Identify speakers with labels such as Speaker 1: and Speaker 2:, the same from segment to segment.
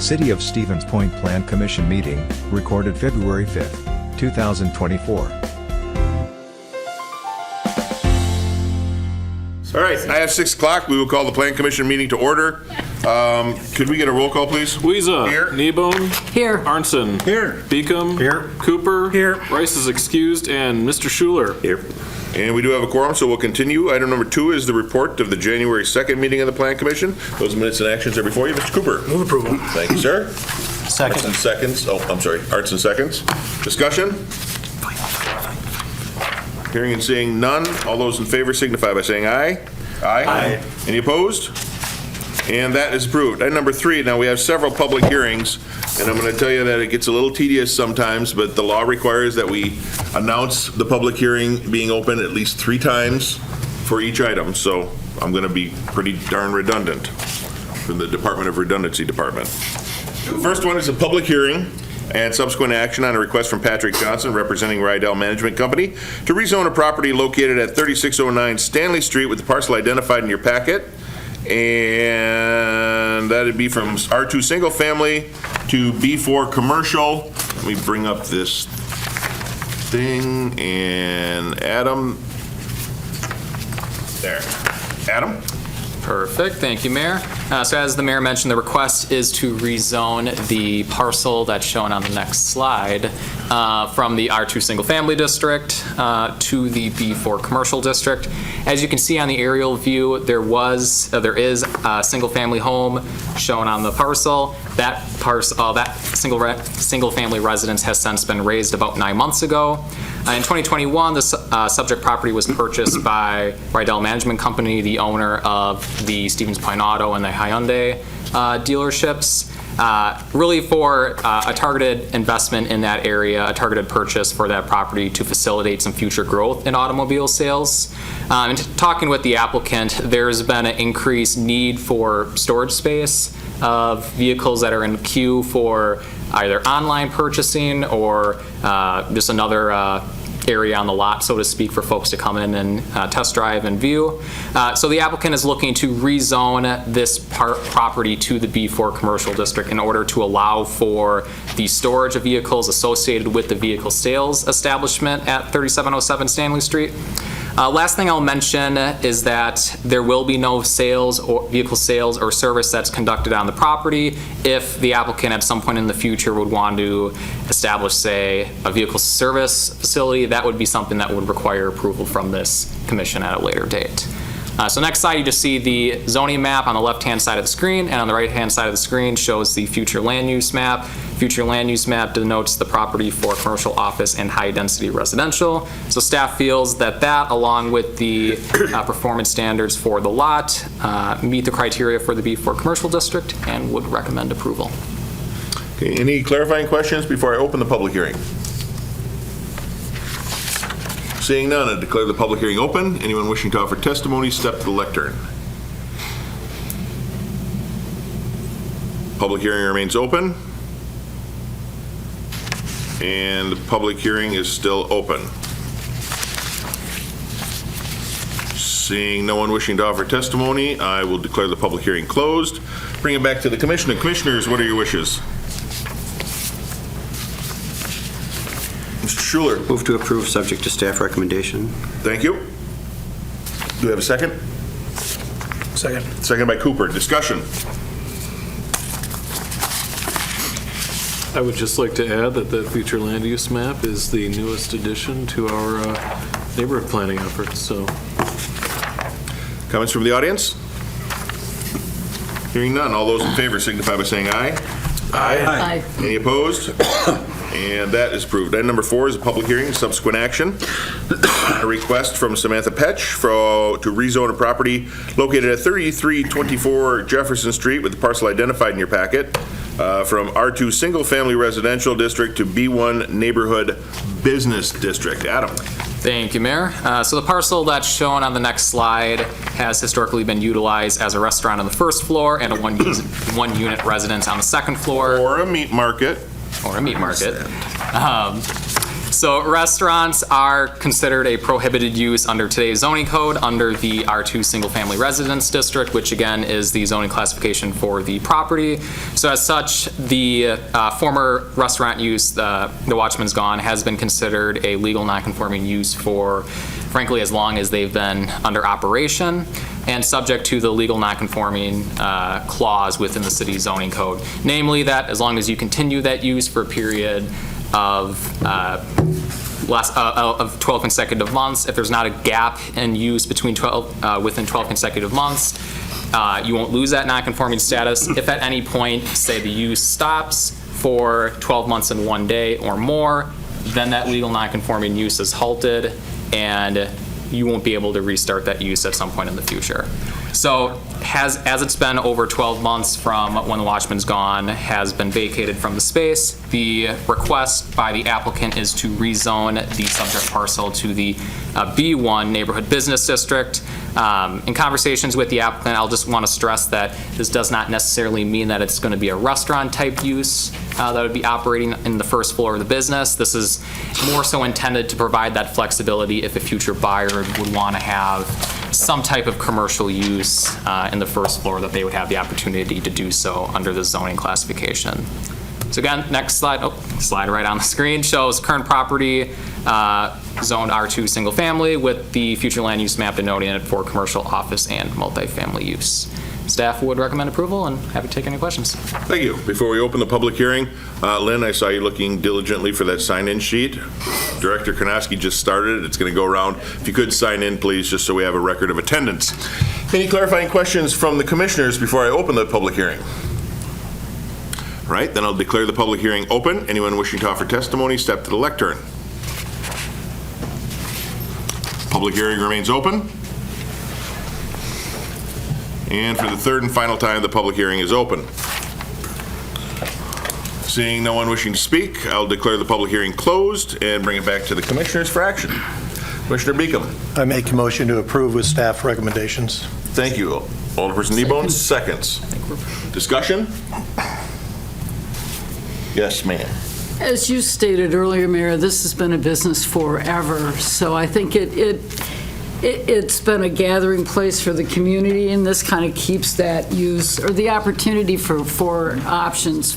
Speaker 1: City of Stevens Point Plan Commission meeting, recorded February 5, 2024.
Speaker 2: All right, I have 6 o'clock. We will call the Plan Commission meeting to order. Could we get a roll call, please?
Speaker 3: Weeza.
Speaker 2: Here.
Speaker 3: Kneebone.
Speaker 4: Here.
Speaker 3: Arnson.
Speaker 2: Here.
Speaker 3: Beacom.
Speaker 2: Here.
Speaker 3: Cooper.
Speaker 2: Here.
Speaker 3: Rice is excused, and Mr. Schuler.
Speaker 2: Here. And we do have a quorum, so we'll continue. Item number 2 is the report of the January 2nd meeting of the Plan Commission. Those minutes and actions are before you. Mr. Cooper.
Speaker 5: Move approval.
Speaker 2: Thank you, sir.
Speaker 5: Second.
Speaker 2: Arts and seconds. Oh, I'm sorry. Arts and seconds. Discussion? Hearing and seeing none. All those in favor signify by saying aye. Aye. Any opposed? And that is approved. Item number 3, now we have several public hearings, and I'm going to tell you that it gets a little tedious sometimes, but the law requires that we announce the public hearing being open at least 3 times for each item, so I'm going to be pretty darn redundant from the Department of Redundancy Department. The first one is a public hearing and subsequent action on a request from Patrick Johnson, representing Rydell Management Company, to rezone a property located at 3609 Stanley Street with the parcel identified in your packet. And that'd be from R2 single family to B4 commercial. Let me bring up this thing, and Adam. There. Adam?
Speaker 4: Perfect, thank you, Mayor. So as the Mayor mentioned, the request is to rezone the parcel that's shown on the next slide from the R2 Single Family District to the B4 Commercial District. As you can see on the aerial view, there is a single family home shown on the parcel. That single family residence has since been raised about 9 months ago. In 2021, the subject property was purchased by Rydell Management Company, the owner of the Stevens Point Auto and the Hyundai dealerships, really for a targeted investment in that area, a targeted purchase for that property to facilitate some future growth in automobile sales. And talking with the applicant, there's been an increased need for storage space of vehicles that are in queue for either online purchasing or just another area on the lot, so to speak, for folks to come in and test drive and view. So the applicant is looking to rezone this property to the B4 Commercial District in order to allow for the storage of vehicles associated with the vehicle sales establishment at 3707 Stanley Street. Last thing I'll mention is that there will be no sales or vehicle sales or service that's conducted on the property. If the applicant at some point in the future would want to establish, say, a vehicle service facility, that would be something that would require approval from this commission at a later date. So next slide, you just see the zoning map on the left-hand side of the screen, and on the right-hand side of the screen shows the future land use map. Future land use map denotes the property for commercial office and high-density residential. So staff feels that along with the performance standards for the lot, meet the criteria for the B4 Commercial District and would recommend approval.
Speaker 2: Okay, any clarifying questions before I open the public hearing? Seeing none, I declare the public hearing open. Anyone wishing to offer testimony, step to the lectern. Public hearing remains open. And the public hearing is still open. Seeing no one wishing to offer testimony, I will declare the public hearing closed. Bring it back to the commission. Commissioners, what are your wishes? Mr. Schuler.
Speaker 5: Move to approve, subject to staff recommendation.
Speaker 2: Thank you. Do we have a second?
Speaker 5: Second.
Speaker 2: Second by Cooper. Discussion.
Speaker 3: I would just like to add that the future land use map is the newest addition to our neighborhood planning efforts. So,
Speaker 2: Comments from the audience? Hearing none. All those in favor signify by saying aye.
Speaker 4: Aye.
Speaker 2: Any opposed? And that is approved. Item number 4 is a public hearing and subsequent action. A request from Samantha Petch to rezone a property located at 3324 Jefferson Street with the parcel identified in your packet from R2 Single Family Residential District to B1 Neighborhood Business District. Adam.
Speaker 4: Thank you, Mayor. So the parcel that's shown on the next slide has historically been utilized as a restaurant on the first floor and a one-unit residence on the second floor.
Speaker 2: Or a meat market.
Speaker 4: Or a meat market. So restaurants are considered a prohibited use under today's zoning code under the R2 Single Family Residence District, which again is the zoning classification for the property. So as such, the former restaurant use, the Watchman's Gone, has been considered a legal non-conforming use for, frankly, as long as they've been under operation, and subject to the legal non-conforming clause within the city zoning code. Namely, that as long as you continue that use for a period of 12 consecutive months, if there's not a gap in use between within 12 consecutive months, you won't lose that non-conforming status. If at any point, say, the use stops for 12 months and 1 day or more, then that legal non-conforming use is halted, and you won't be able to restart that use at some point in the future. So as it's been over 12 months from when the Watchman's Gone has been vacated from the space, the request by the applicant is to rezone the subject parcel to the B1 Neighborhood Business District. In conversations with the applicant, I'll just want to stress that this does not necessarily mean that it's going to be a restaurant-type use that would be operating in the first floor of the business. This is more so intended to provide that flexibility if a future buyer would want to have some type of commercial use in the first floor, that they would have the opportunity to do so under the zoning classification. So again, next slide, slide right on the screen, shows current property zoned R2 single family with the future land use map denoting it for commercial, office, and multifamily use. Staff would recommend approval, and happy to take any questions.
Speaker 2: Thank you. Before we open the public hearing, Lynn, I saw you looking diligently for that sign-in sheet. Director Karnowski just started it. It's going to go around. If you could sign in, please, just so we have a record of attendance. Any clarifying questions from the commissioners before I open the public hearing? All right, then I'll declare the public hearing open. Anyone wishing to offer testimony, step to the lectern. Public hearing remains open. And for the third and final time, the public hearing is open. Seeing no one wishing to speak, I'll declare the public hearing closed and bring it back to the commissioners for action. Commissioner Beacom.
Speaker 6: I make a motion to approve with staff recommendations.
Speaker 2: Thank you. Alderperson Kneebone, seconds. Discussion? Yes, ma'am.
Speaker 7: As you stated earlier, Mayor, this has been a business forever, so I think it's been a gathering place for the community, and this kind of keeps that use, or the opportunity for options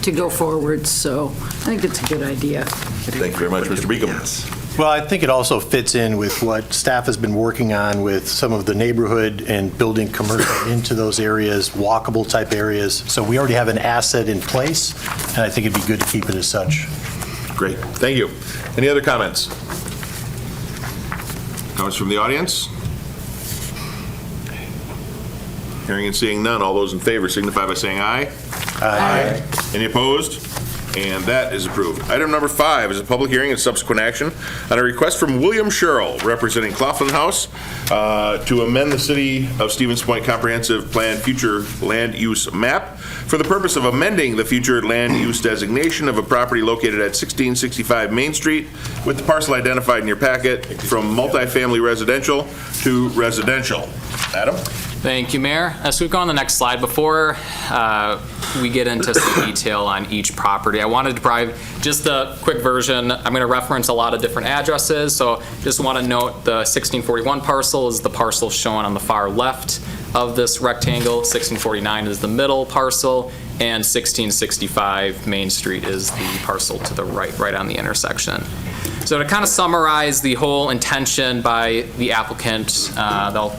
Speaker 7: to go forward, so I think it's a good idea.
Speaker 2: Thank you very much, Mr. Beacom.
Speaker 6: Well, I think it also fits in with what staff has been working on with some of the neighborhood and building commercial into those areas, walkable type areas. So we already have an asset in place, and I think it'd be good to keep it as such.
Speaker 2: Great, thank you. Any other comments? Comments from the audience? Hearing and seeing none, all those in favor signify by saying aye.
Speaker 7: Aye.
Speaker 2: Any opposed? And that is approved. Item number 5 is a public hearing and subsequent action on a request from William Sherrill, representing Claflin House, to amend the City of Stevens Point Comprehensive Plan future land use map for the purpose of amending the future land use designation of a property located at 1665 Main Street with the parcel identified in your packet from multifamily residential to residential. Adam?
Speaker 4: Thank you, Mayor. So we go on the next slide. Before we get into some detail on each property, I wanted to provide just a quick version. I'm going to reference a lot of different addresses, so just want to note the 1641 parcel is the parcel shown on the far left of this rectangle. 1649 is the middle parcel, and 1665 Main Street is the parcel to the right on the intersection. So to kind of summarize the whole intention by the applicant, they'll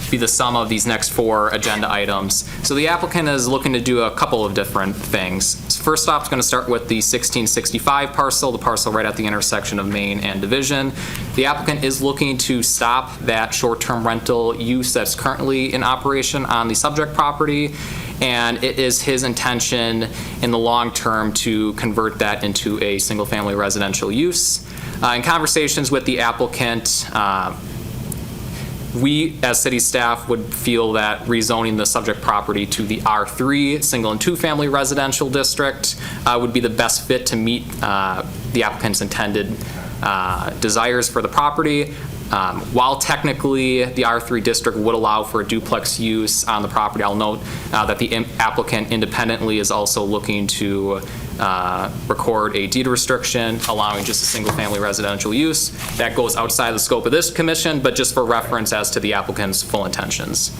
Speaker 4: be the sum of these next 4 agenda items. So the applicant is looking to do a couple of different things. First off, it's going to start with the 1665 parcel, the parcel right at the intersection of Main and Division. The applicant is looking to stop that short-term rental use that's currently in operation on the subject property, and it is his intention in the long term to convert that into a single-family residential use. In conversations with the applicant, we as city staff would feel that rezoning the subject property to the R3 single and 2 family residential district would be the best fit to meet the applicant's intended desires for the property. While technically the R3 district would allow for a duplex use on the property, I'll note that the applicant independently is also looking to record a deed restriction allowing just a single-family residential use. That goes outside the scope of this commission, but just for reference as to the applicant's full intentions.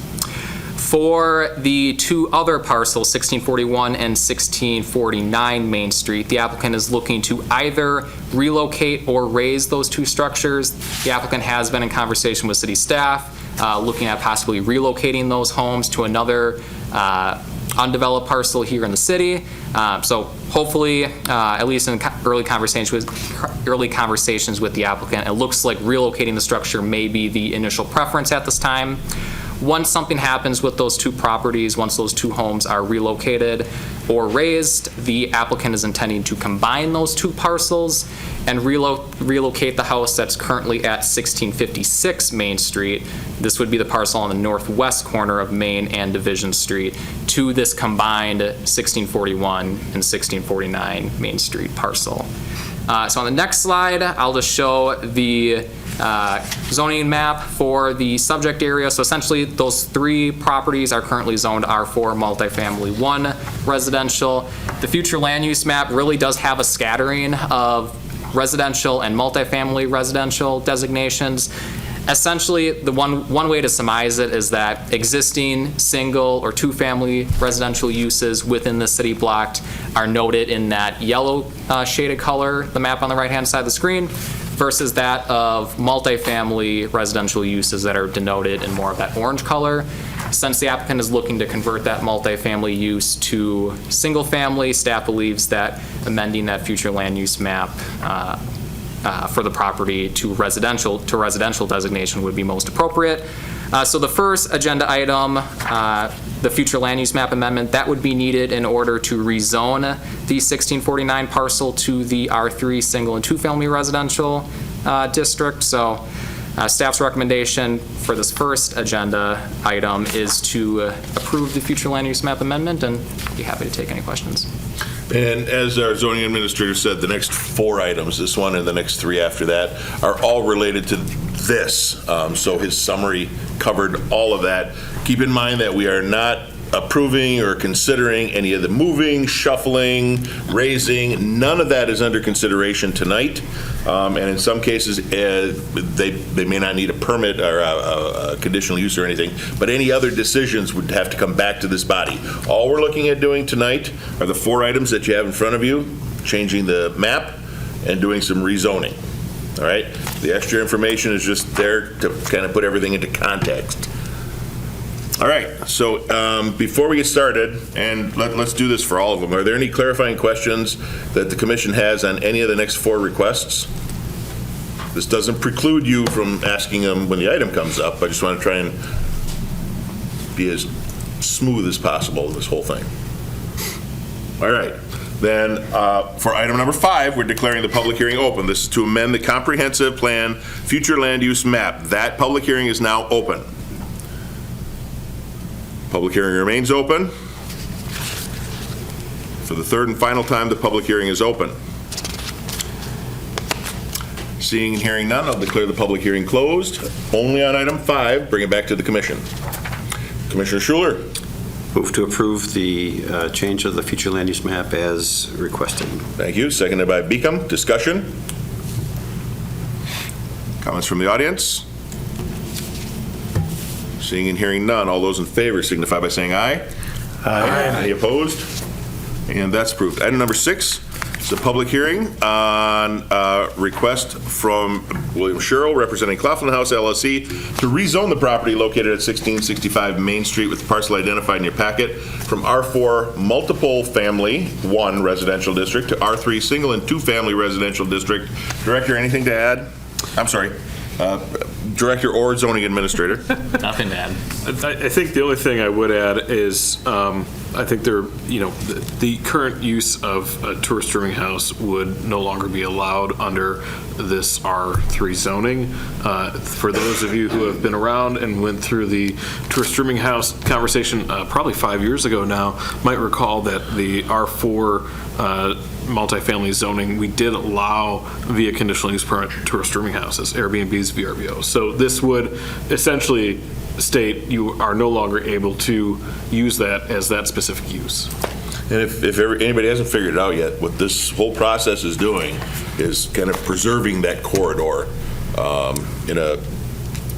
Speaker 4: For the two other parcels, 1641 and 1649 Main Street, the applicant is looking to either relocate or raise those two structures. The applicant has been in conversation with city staff, looking at possibly relocating those homes to another undeveloped parcel here in the city. So hopefully, at least in early conversations with the applicant, it looks like relocating the structure may be the initial preference at this time. Once something happens with those two properties, once those two homes are relocated or raised, the applicant is intending to combine those two parcels and relocate the house that's currently at 1656 Main Street. This would be the parcel on the northwest corner of Main and Division Street to this combined 1641 and 1649 Main Street parcel. So on the next slide, I'll just show the zoning map for the subject area. So essentially, those three properties are currently zoned R4 multifamily 1 residential. The future land use map really does have a scattering of residential and multifamily residential designations. Essentially, the one way to surmise it is that existing single or two-family residential uses within the city block are noted in that yellow shaded color, the map on the right-hand side of the screen, versus that of multifamily residential uses that are denoted in more of that orange color. Since the applicant is looking to convert that multifamily use to single-family, staff believes that amending that future land use map for the property to residential designation would be most appropriate. So the first agenda item, the future land use map amendment, that would be needed in order to rezone the 1649 parcel to the R3 single and two-family residential district. So staff's recommendation for this first agenda item is to approve the future land use map amendment, and be happy to take any questions.
Speaker 2: And as our zoning administrator said, the next four items, this one and the next three after that, are all related to this. So his summary covered all of that. Keep in mind that we are not approving or considering any of the moving, shuffling, raising. None of that is under consideration tonight. And in some cases, they may not need a permit or a conditional use or anything, but any other decisions would have to come back to this body. All we're looking at doing tonight are the four items that you have in front of you, changing the map and doing some rezoning. All right? The extra information is just there to kind of put everything into context. All right, so before we get started, and let's do this for all of them, are there any clarifying questions that the commission has on any of the next four requests? This doesn't preclude you from asking them when the item comes up. I just want to try and be as smooth as possible, this whole thing. All right, then for item number 5, we're declaring the public hearing open. This is to amend the comprehensive plan future land use map. That public hearing is now open. Public hearing remains open. For the third and final time, the public hearing is open. Seeing and hearing none, I'll declare the public hearing closed. Only on item 5, bring it back to the commission. Commissioner Schuler.
Speaker 5: Move to approve the change of the future land use map as requested.
Speaker 2: Thank you. Seconded by Beacom. Discussion? Comments from the audience? Seeing and hearing none, all those in favor signify by saying aye. Aye. Any opposed? And that's approved. Item number 6 is a public hearing on request from William Sherrill, representing Claflin House LLC, to rezone the property located at 1665 Main Street with the parcel identified in your packet from R4 multiple family 1 residential district to R3 single and 2 family residential district. Director, anything to add? I'm sorry. Director or zoning administrator.
Speaker 4: Nothing to add.
Speaker 3: I think the only thing I would add is I think the current use of a tourist rooming house would no longer be allowed under this R3 zoning. For those of you who have been around and went through the tourist rooming house conversation probably 5 years ago now, might recall that the R4 multifamily zoning, we did allow via conditional use permit tourist rooming houses, Airbnbs, VRBOs. So this would essentially state you are no longer able to use that as that specific use.
Speaker 2: And if anybody hasn't figured it out yet, what this whole process is doing is kind of preserving that corridor in a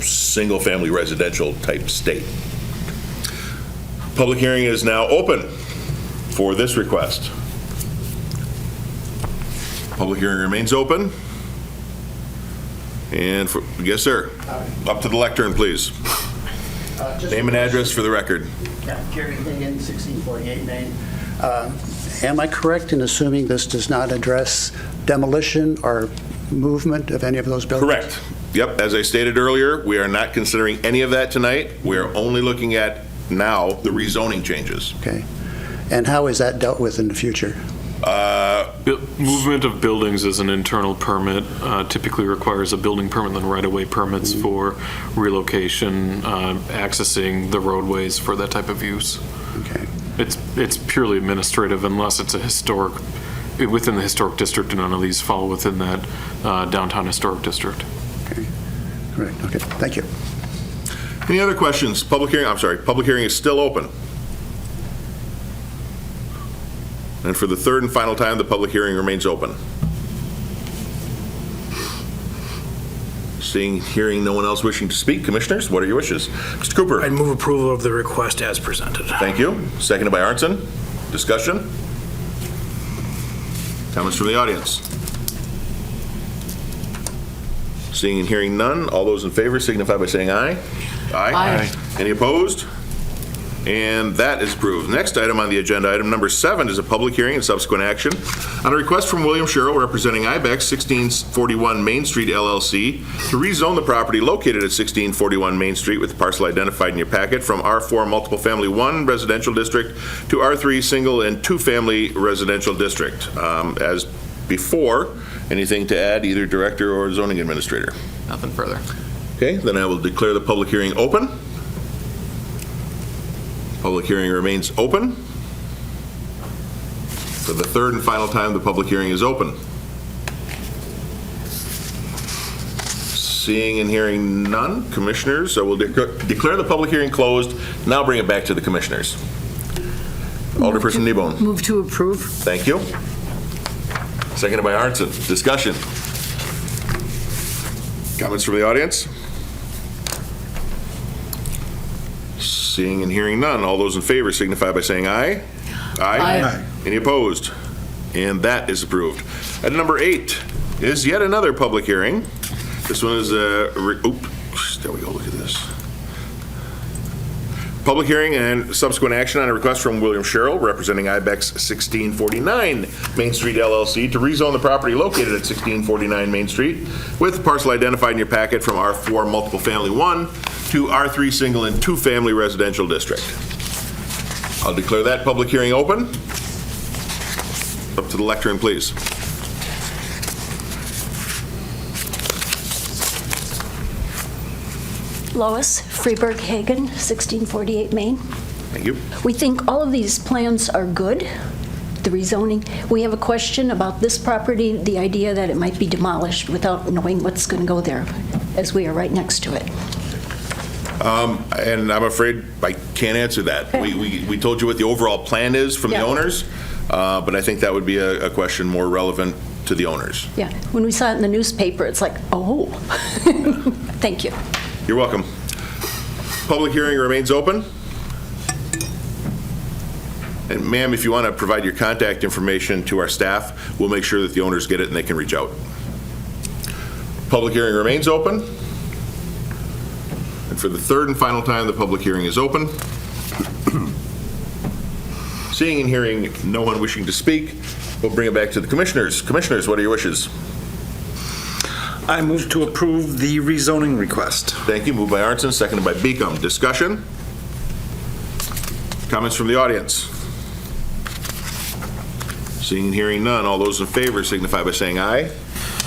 Speaker 2: single-family residential type state. Public hearing is now open for this request. Public hearing remains open. And, yes, sir. Up to the lectern, please. Name and address for the record.
Speaker 8: Yeah, Gary Hagan, 1648 Main. Am I correct in assuming this does not address demolition or movement of any of those buildings?
Speaker 2: Correct. Yep, as I stated earlier, we are not considering any of that tonight. We are only looking at now the rezoning changes.
Speaker 8: Okay. And how is that dealt with in the future?
Speaker 3: Movement of buildings is an internal permit, typically requires a building permit and right-of-way permits for relocation, accessing the roadways for that type of use.
Speaker 8: Okay.
Speaker 3: It's purely administrative unless it's a historic, within the historic district, and none of these fall within that downtown historic district.
Speaker 8: Okay. Great. Okay. Thank you.
Speaker 2: Any other questions? Public hearing is still open. And for the third and final time, the public hearing remains open. Hearing no one else wishing to speak, commissioners, what are your wishes? Mr. Cooper?
Speaker 9: I'd move approval of the request as presented.
Speaker 2: Thank you. Seconded by Arnson. Discussion? Comments from the audience? Seeing and hearing none, all those in favor signify by saying aye.
Speaker 7: Aye.
Speaker 2: Any opposed? And that is approved. Next item on the agenda, item number 7, is a public hearing and subsequent action on a request from William Sherrill, representing IBEX 1641 Main Street LLC, to rezone the property located at 1641 Main Street with the parcel identified in your packet from R4 Multiple Family 1 Residential District to R3 Single and 2 Family Residential District. As before, anything to add, either director or zoning administrator?
Speaker 4: Nothing further.
Speaker 2: Okay, then I will declare the public hearing open. Public hearing remains open. For the third and final time, the public hearing is open. Seeing and hearing none, commissioners, I will declare the public hearing closed. Now bring it back to the commissioners. Alderperson Kneebone.
Speaker 7: Move to approve.
Speaker 2: Thank you. Seconded by Arnson. Discussion. Comments from the audience? Seeing and hearing none, all those in favor signify by saying aye.
Speaker 7: Aye.
Speaker 2: Any opposed? And that is approved. Item number 8 is yet another public hearing. This one is there we go, look at this. Public hearing and subsequent action on a request from William Sherrill, representing IBEX 1649 Main Street LLC, to rezone the property located at 1649 Main Street with the parcel identified in your packet from R4 Multiple Family 1 to R3 Single and 2 Family Residential District. I'll declare that public hearing open. Up to the lectern, please.
Speaker 10: Lois Freeburg Hagen, 1648 Main.
Speaker 2: Thank you.
Speaker 10: We think all of these plans are good, the rezoning. We have a question about this property, the idea that it might be demolished without knowing what's going to go there, as we are right next to it.
Speaker 2: And I'm afraid I can't answer that. We told you what the overall plan is from the
Speaker 10: Yeah.
Speaker 2: owners, but I think that would be a question more relevant to the owners.
Speaker 10: Yeah, when we saw it in the newspaper, it's like, oh. Thank you.
Speaker 2: You're welcome. Public hearing remains open. And ma'am, if you want to provide your contact information to our staff, we'll make sure that the owners get it and they can reach out. Public hearing remains open. And for the third and final time, the public hearing is open. Seeing and hearing no one wishing to speak, we'll bring it back to the commissioners. Commissioners, what are your wishes?
Speaker 9: I move to approve the rezoning request.
Speaker 2: Thank you. Moved by Arnson, seconded by Beacom. Discussion? Comments from the audience? Seeing and hearing none, all those in favor signify by saying aye.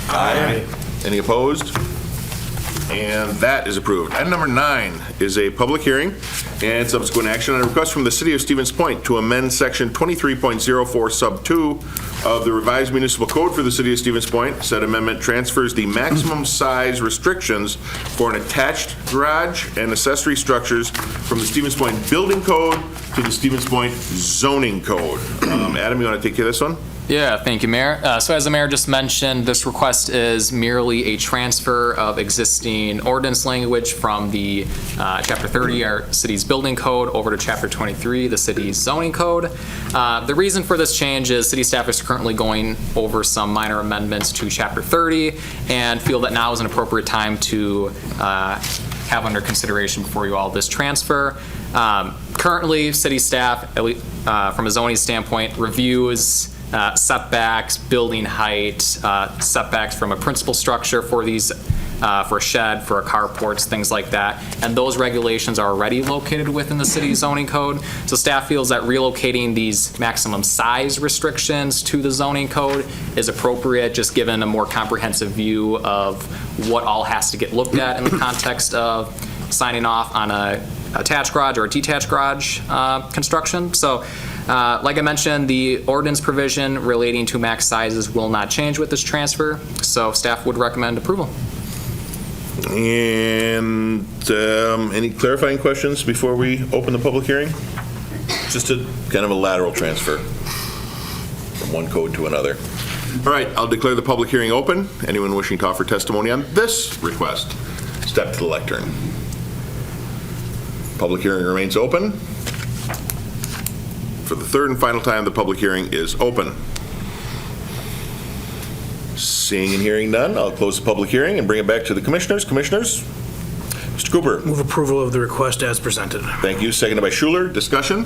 Speaker 2: Aye. Any opposed? And that is approved. Item number 9 is a public hearing and subsequent action on a request from the City of Stevens Point to amend Section 23.04 Sub 2 of the revised municipal code for the City of Stevens Point. Said amendment transfers the maximum size restrictions for an attached garage and accessory structures from the Stevens Point Building Code to the Stevens Point Zoning Code. Adam, you want to take care of this one?
Speaker 4: Yeah, thank you, Mayor. So as the mayor just mentioned, this request is merely a transfer of existing ordinance language from the Chapter 30, our city's building code, over to Chapter 23, the city's zoning code. The reason for this change is city staff is currently going over some minor amendments to Chapter 30 and feel that now is an appropriate time to have under consideration before you all this transfer. Currently, city staff, at least, from a zoning standpoint, reviews setbacks, building height, setbacks from a principal structure for these, for a shed, for a carports, things like that. And those regulations are already located within the city zoning code. So staff feels that relocating these maximum size restrictions to the zoning code is appropriate, just given a more comprehensive view of what all has to get looked at in the context of signing off on a attached garage or a detached garage construction. So like I mentioned, the ordinance provision relating to max sizes will not change with this transfer, so staff would recommend approval.
Speaker 2: And any clarifying questions before we open the public hearing? Just a kind of a lateral transfer from one code to another. All right, I'll declare the public hearing open. Anyone wishing to offer testimony on this request, step to the lectern. Public hearing remains open. For the third and final time, the public hearing is open. Seeing and hearing none, I'll close the public hearing and bring it back to the commissioners. Commissioners? Mr. Cooper?
Speaker 9: Move approval of the request as presented.
Speaker 2: Thank you. Seconded by Schuler. Discussion?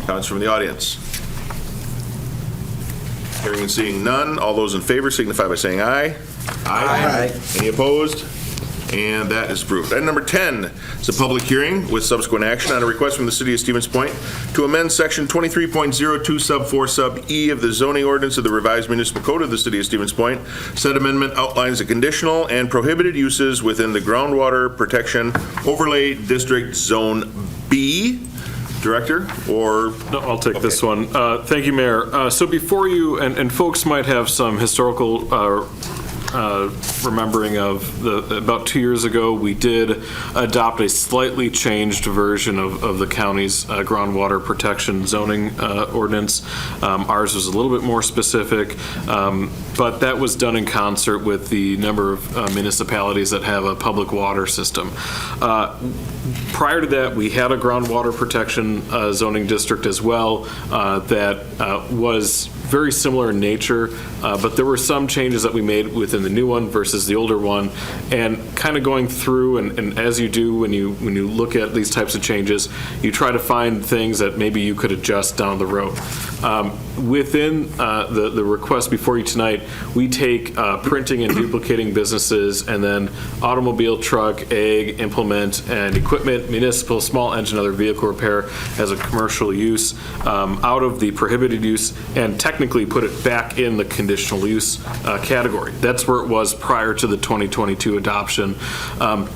Speaker 2: Comments from the audience? Hearing and seeing none, all those in favor signify by saying aye. Aye. Any opposed? And that is approved. Item number 10 is a public hearing with subsequent action on a request from the City of Stevens Point to amend Section 23.02 Sub 4 Sub E of the zoning ordinance of the revised municipal code of the City of Stevens Point. Said amendment outlines the conditional and prohibited uses within the groundwater protection overlay district zone B. Director, or?
Speaker 3: No, I'll take this one. Thank you, Mayor. So before you, and folks might have some historical remembering of about 2 years ago, we did adopt a slightly changed version of the county's groundwater protection zoning ordinance. Ours was a little bit more specific, but that was done in concert with the number of municipalities that have a public water system. Prior to that, we had a groundwater protection zoning district as well that was very similar in nature, but there were some changes that we made within the new one versus the older one, and kind of going through, and as you do when you look at these types of changes, you try to find things that maybe you could adjust down the road. Within the request before you tonight, we take printing and duplicating businesses, and then automobile, truck, ag, implement, and equipment, municipal, small engine, other vehicle repair as a commercial use out of the prohibited use, and technically put it back in the conditional use category. That's where it was prior to the 2022 adoption.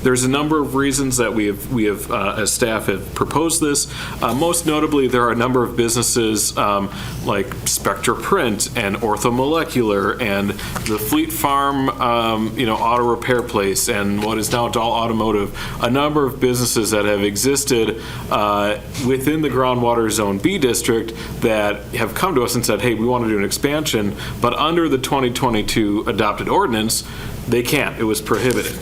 Speaker 3: There's a number of reasons that we have as staff have proposed this. Most notably, there are a number of businesses like Spectra Print and Orthomolecular and the Fleet Farm, auto repair place, and what is now Dahl Automotive. A number of businesses that have existed within the groundwater zone B district that have come to us and said, hey, we want to do an expansion, but under the 2022 adopted ordinance, they can't. It was prohibited.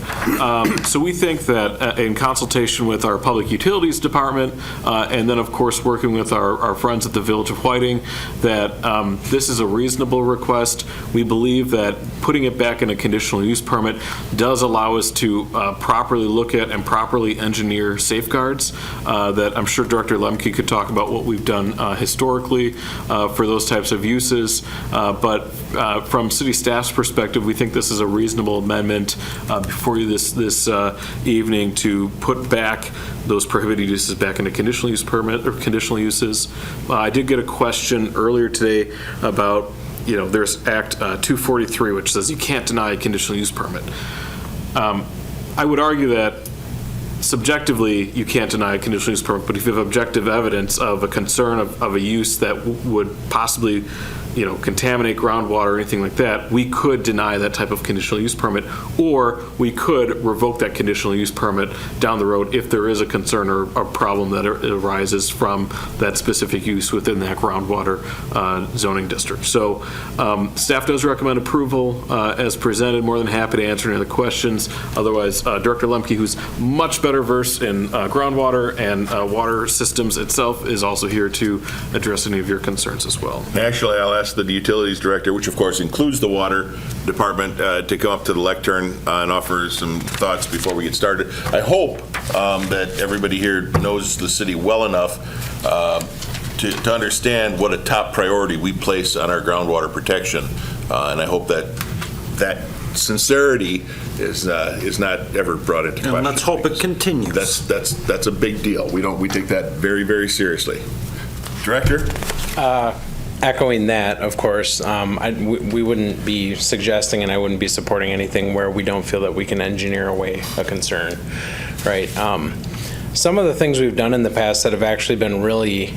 Speaker 3: So we think that in consultation with our Public Utilities Department, and then of course working with our friends at the Village of Whiting, that this is a reasonable request. We believe that putting it back in a conditional use permit does allow us to properly look at and properly engineer safeguards that I'm sure Director Lemke could talk about what we've done historically for those types of uses. But from city staff's perspective, we think this is a reasonable simple amendment before you this evening to put back those prohibited uses back into conditional use permit or conditional uses. I did get a question earlier today about, there's Act 243, which says you can't deny a conditional use permit. I would argue that subjectively, you can't deny a conditional use permit, but if you have objective evidence of a concern of a use that would possibly, contaminate groundwater or anything like that, we could deny that type of conditional use permit, or we could revoke that conditional use permit down the road if there is a concern or a problem that arises from that specific use within that groundwater zoning district. So staff does recommend approval as presented. More than happy to answer any other questions. Otherwise, Director Lemke, who's much better versed in groundwater and water systems itself, is also here to address any of your concerns as well.
Speaker 2: Actually, I'll ask the Utilities Director, which of course includes the Water Department, to come up to the lectern and offer some thoughts before we get started. I hope that everybody here knows the city well enough to understand what a top priority we place on our groundwater protection, and I hope that sincerity is not ever brought into question.
Speaker 9: And let's hope it continues.
Speaker 2: That's a big deal. We take that very, very seriously. Director?
Speaker 11: Echoing that, of course, we wouldn't be suggesting and I wouldn't be supporting anything where we don't feel that we can engineer away a concern, right? Some of the things we've done in the past that have actually been really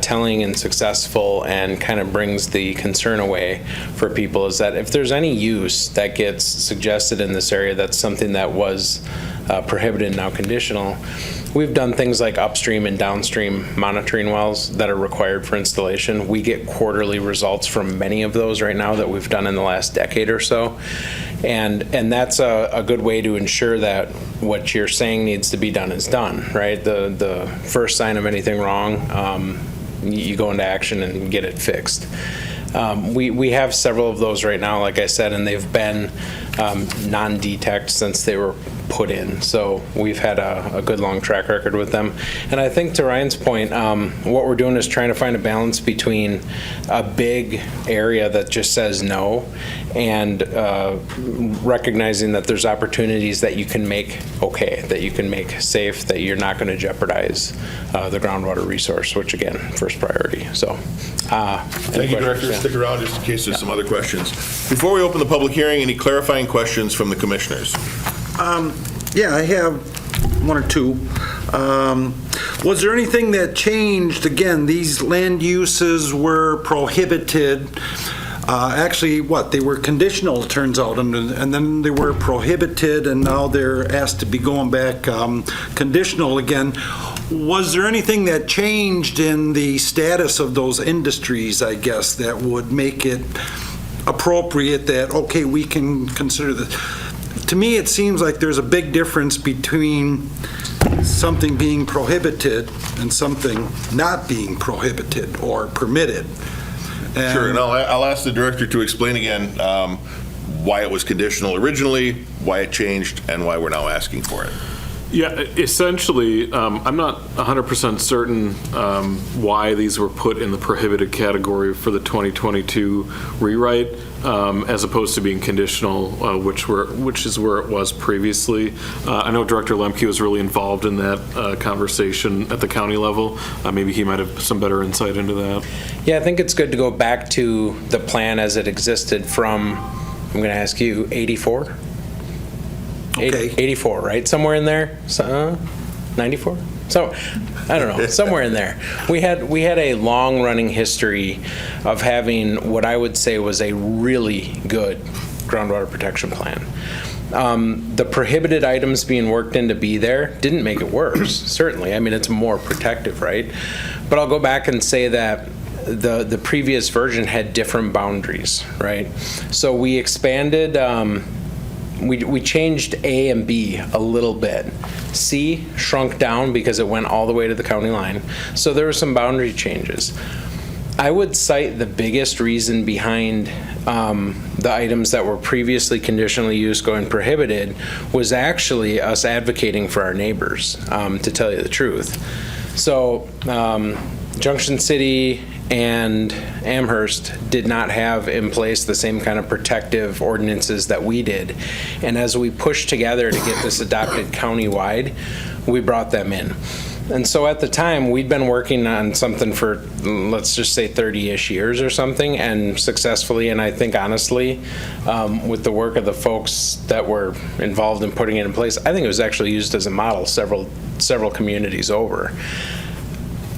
Speaker 11: telling and successful and kind of brings the concern away for people is that if there's any use that gets suggested in this area that's something that was prohibited and now conditional, we've done things like upstream and downstream monitoring wells that are required for installation. We get quarterly results from many of those right now that we've done in the last decade or so. And that's a good way to ensure that what you're saying needs to be done is done, right? The first sign of anything wrong, you go into action and get it fixed. We have several of those right now, like I said, and they've been non-detect since they were put in. So we've had a good long track record with them. And I think to Ryan's point, what we're doing is trying to find a balance between a big area that just says no and recognizing that there's opportunities that you can make okay, that you can make safe, that you're not going to jeopardize the groundwater resource, which again, first priority. So
Speaker 2: thank you, Director. Stick around just in case there's some other questions. Before we open the public hearing, any clarifying questions from the commissioners?
Speaker 9: Yeah, I have one or two. Was there anything that changed? Again, these land uses were prohibited. Actually, they were conditional, it turns out, and then they were prohibited, and now they're asked to be going back conditional again. Was there anything that changed in the status of those industries, I guess, that would make it appropriate that, okay, we can consider this? To me, it seems like there's a big difference between something being prohibited and something not being prohibited or permitted.
Speaker 2: Sure, and I'll ask the director to explain again why it was conditional originally, why it changed, and why we're now asking for it.
Speaker 3: Yeah, essentially, I'm not 100% certain why these were put in the prohibited category for the 2022 rewrite, as opposed to being conditional, which is where it was previously. I know Director Lemke was really involved in that conversation at the county level. Maybe he might have some better insight into that.
Speaker 11: Yeah, I think it's good to go back to the plan as it existed from, I'm going to ask you, 84?
Speaker 9: Okay.
Speaker 11: 84, right? Somewhere in there? 94? So, I don't know, somewhere in there. We had a long-running history of having what I would say was a really good groundwater protection plan. The prohibited items being worked in to be there didn't make it worse, certainly. I mean, it's more protective, right? But I'll go back and say that the previous version had different boundaries, right? So we expanded, we changed A and B a little bit. C shrunk down because it went all the way to the county line. So there were some boundary changes. I would cite the biggest reason behind the items that were previously conditionally used going prohibited was actually us advocating for our neighbors, to tell you the truth. So Junction City and Amherst did not have in place the same kind of protective ordinances that we did. And as we pushed together to get this adopted countywide, we brought them in. And so at the time, we'd been working on something for, let's just say 30-ish years or something, and successfully, and I think honestly, with the work of the folks that were involved in putting it in place, I think it was actually used as a model several communities over.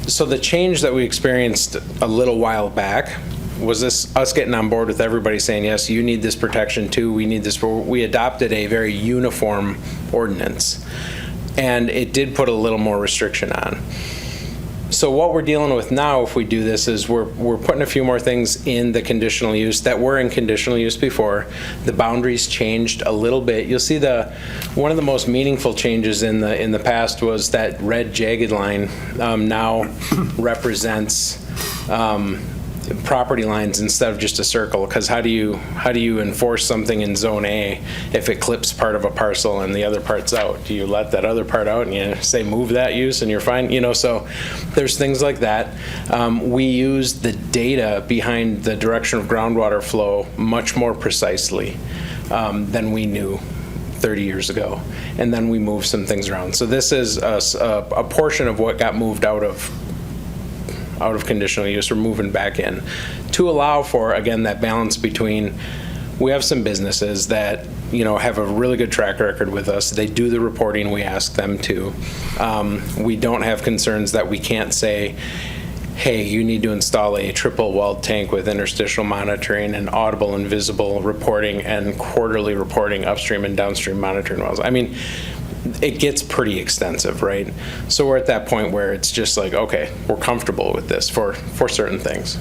Speaker 11: So the change that we experienced a little while back was this us getting on board with everybody saying, yes, you need this protection too, we need this. We adopted a very uniform ordinance, and it did put a little more restriction on. So what we're dealing with now, if we do this, is we're putting a few more things in the conditional use that were in conditional use before. The boundaries changed a little bit. You'll see one of the most meaningful changes in the past was that red jagged line now represents property lines instead of just a circle, because how do you enforce something in Zone A if it clips part of a parcel and the other part's out? Do you let that other part out and you say move that use and you're fine? So there's things like that. We use the data behind the direction of groundwater flow much more precisely than we knew 30 years ago, and then we move some things around. So this is a portion of what got moved out of conditional use. We're moving back in to allow for, again, that balance between, we have some businesses that have a really good track record with us. They do the reporting we ask them to. We don't have concerns that we can't say, hey, you need to install a triple walled tank with interstitial monitoring and audible and visible reporting and quarterly reporting upstream and downstream monitoring wells. I mean, it gets pretty extensive, right? So we're at that point where it's just like, okay, we're comfortable with this for certain things.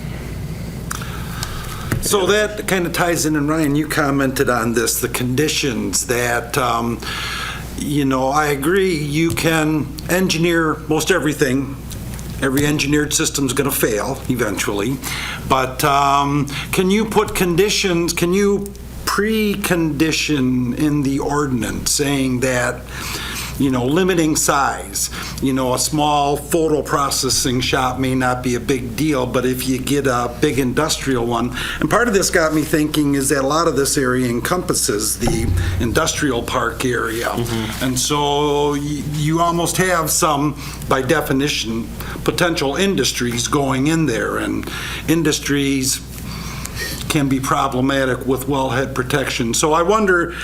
Speaker 9: So that kind of ties in, and Ryan, you commented on this, the conditions that, I agree, you can engineer most everything. Every engineered system is going to fail eventually. But can you put conditions, can you precondition in the ordinance saying that, limiting size, a small photo processing shop may not be a big deal, but if you get a big industrial one, and part of this got me thinking is that a lot of this area encompasses the industrial park area. And so you almost have some, by definition, potential industries going in there, and industries can be problematic with wellhead protection. So I wonder,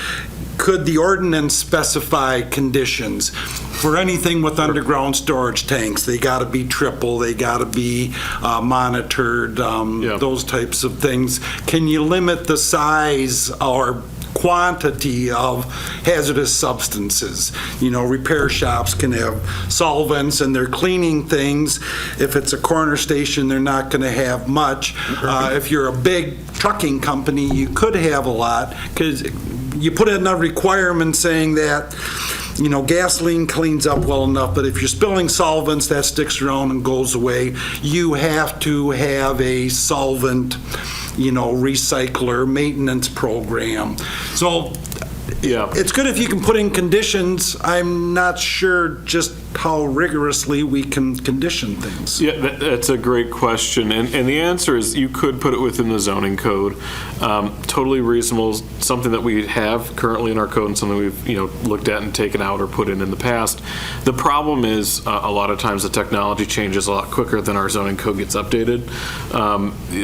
Speaker 9: could the ordinance specify conditions for anything with underground storage tanks? They got to be triple, they got to be monitored, those types of things. Can you limit the size or quantity of hazardous substances? Repair shops can have solvents and they're cleaning things. If it's a corner station, they're not going to have much. If you're a big trucking company, you could have a lot, because you put in a requirement saying that gasoline cleans up well enough, but if you're spilling solvents, that sticks around and goes away. You have to have a solvent recycler maintenance program. So it's good if you can put in conditions. I'm not sure just how rigorously we can condition things.
Speaker 3: Yeah, that's a great question. And the answer is you could put it within the zoning code. Totally reasonable, something that we have currently in our code and something we've looked at and taken out or put in the past. The problem is a lot of times the technology changes a lot quicker than our zoning code gets updated.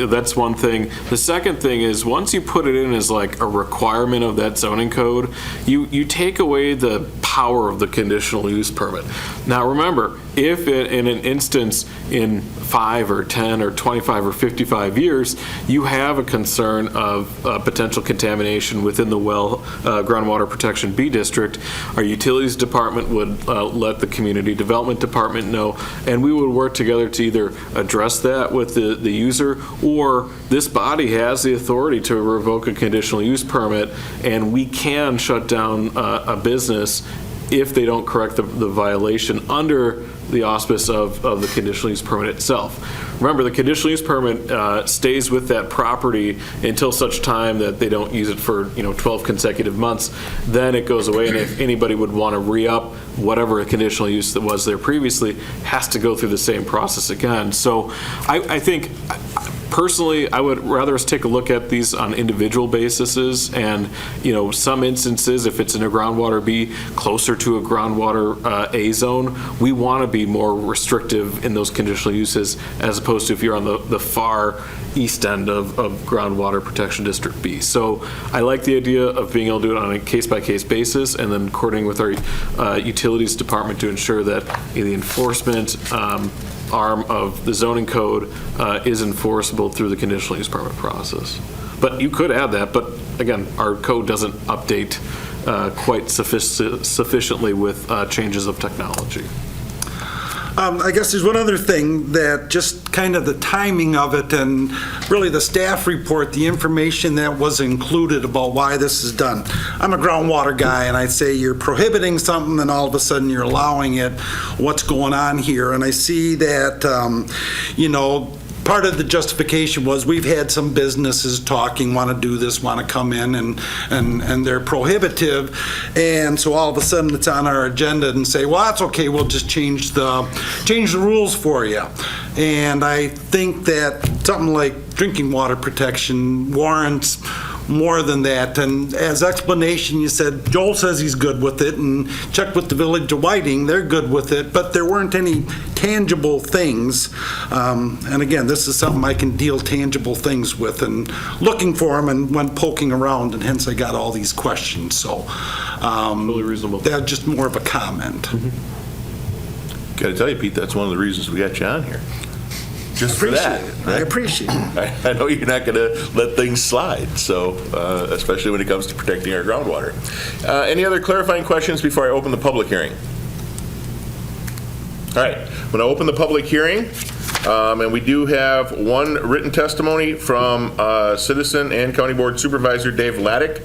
Speaker 3: That's one thing. The second thing is once you put it in as like a requirement of that zoning code, you take away the power of the conditional use permit. Now remember, if in an instance in 5 or 10 or 25 or 55 years, you have a concern of potential contamination within the groundwater protection B district, our utilities department would let the community development department know, and we would work together to either address that with the user, or this body has the authority to revoke a conditional use permit, and we can shut down a business if they don't correct the violation under the auspice of the conditional use permit itself. Remember, the conditional use permit stays with that property until such time that they don't use it for 12 consecutive months. Then it goes away, and if anybody would want to re-up whatever conditional use that was there previously, has to go through the same process again. So I think, personally, I would rather us take a look at these on individual bases, and some instances, if it's in a groundwater B, closer to a groundwater A zone, we want to be more restrictive in those conditional uses, as opposed to if you're on the far east end of groundwater protection district B. So I like the idea of being able to do it on a case-by-case basis, and then coordinating with our utilities department to ensure that the enforcement arm of the zoning code is enforceable through the conditional use permit process. But you could add that, but again, our code doesn't update quite sufficiently with changes of technology.
Speaker 9: I guess there's one other thing that just kind of the timing of it and really the staff report, the information that was included about why this is done. I'm a groundwater guy, and I'd say you're prohibiting something and all of a sudden you're allowing it. What's going on here? And I see that, part of the justification was we've had some businesses talking, want to do this, want to come in, and they're prohibitive. And so all of a sudden it's on our agenda and say, well, that's okay, we'll just change the rules for you. And I think that something like drinking water protection warrants more than that. And as explanation, you said, Joel says he's good with it, and check with the Village of Whiting, they're good with it, but there weren't any tangible things. And again, this is something I can deal tangible things with, and looking for them and went poking around, and hence I got all these questions. So
Speaker 3: Totally reasonable.
Speaker 9: that's just more of a comment.
Speaker 2: Got to tell you, Pete, that's one of the reasons we got you on here. Just for that.
Speaker 9: I appreciate it.
Speaker 2: I know you're not going to let things slide, so especially when it comes to protecting our groundwater. Any other clarifying questions before I open the public hearing? All right, I'm going to open the public hearing, and we do have one written testimony from citizen and County Board Supervisor Dave Laddick.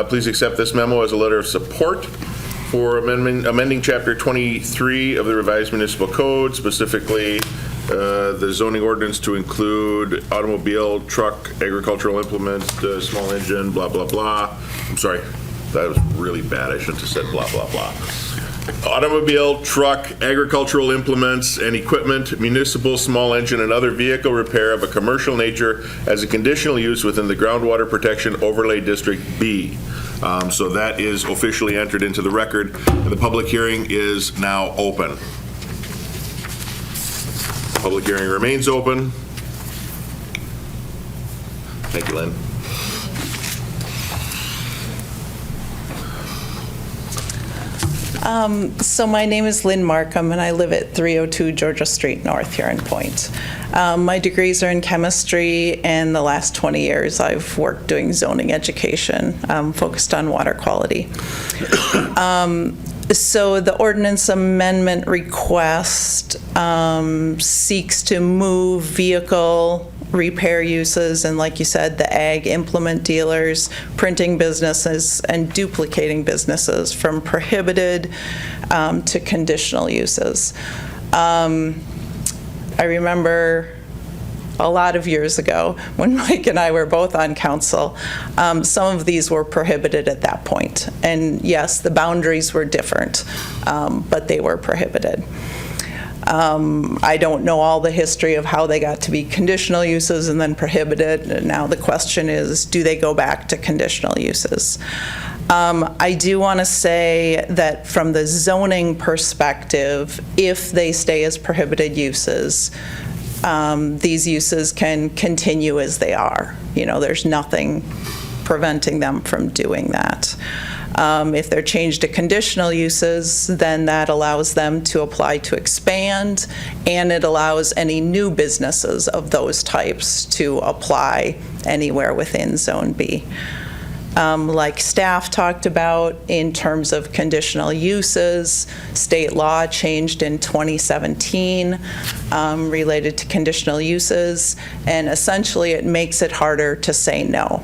Speaker 2: Please accept this memo as a letter of support for amending Chapter 23 of the Revised Municipal Code, specifically the zoning ordinance to include automobile, truck, agricultural implement, small engine, blah, blah, blah. I'm sorry, that was really bad. I shouldn't have said blah, blah, blah. Automobile, truck, agricultural implements and equipment, municipal, small engine, and other vehicle repair of a commercial nature as a conditional use within the Groundwater Protection Overlay District B. So that is officially entered into the record, and the public hearing is now open. Public hearing remains open. Thank you, Lynn.
Speaker 12: So my name is Lynn Markham, and I live at 302 Georgia Street North here in Point. My degrees are in chemistry, and the last 20 years I've worked doing zoning education, focused on water quality. So the ordinance amendment request seeks to move vehicle repair uses and, like you said, the ag implement dealers, printing businesses, and duplicating businesses from prohibited to conditional uses. I remember a lot of years ago when Mike and I were both on council, some of these were prohibited at that point. And yes, the boundaries were different, but they were prohibited. I don't know all the history of how they got to be conditional uses and then prohibited. Now the question is, do they go back to conditional uses? I do want to say that from the zoning perspective, if they stay as prohibited uses, these uses can continue as they are. You know, there's nothing preventing them from doing that. If they're changed to conditional uses, then that allows them to apply to expand, and it allows any new businesses of those types to apply anywhere within Zone B. Like staff talked about in terms of conditional uses, state law changed in 2017 related to conditional uses, and essentially it makes it harder to say no.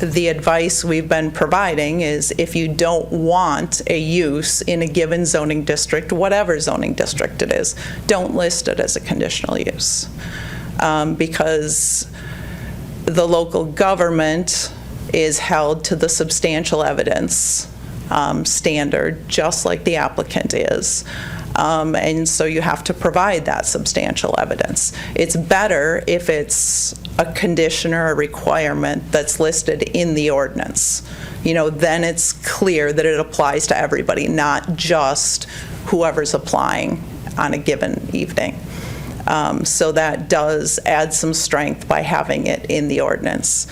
Speaker 12: the advice we've been providing is if you don't want a use in a given zoning district, whatever zoning district it is, don't list it as a conditional use. Because the local government is held to the substantial evidence standard, just like the applicant is. And so you have to provide that substantial evidence. It's better if it's a condition or a requirement that's listed in the ordinance. Then it's clear that it applies to everybody, not just whoever's applying on a given evening. So that does add some strength by having it in the ordinance.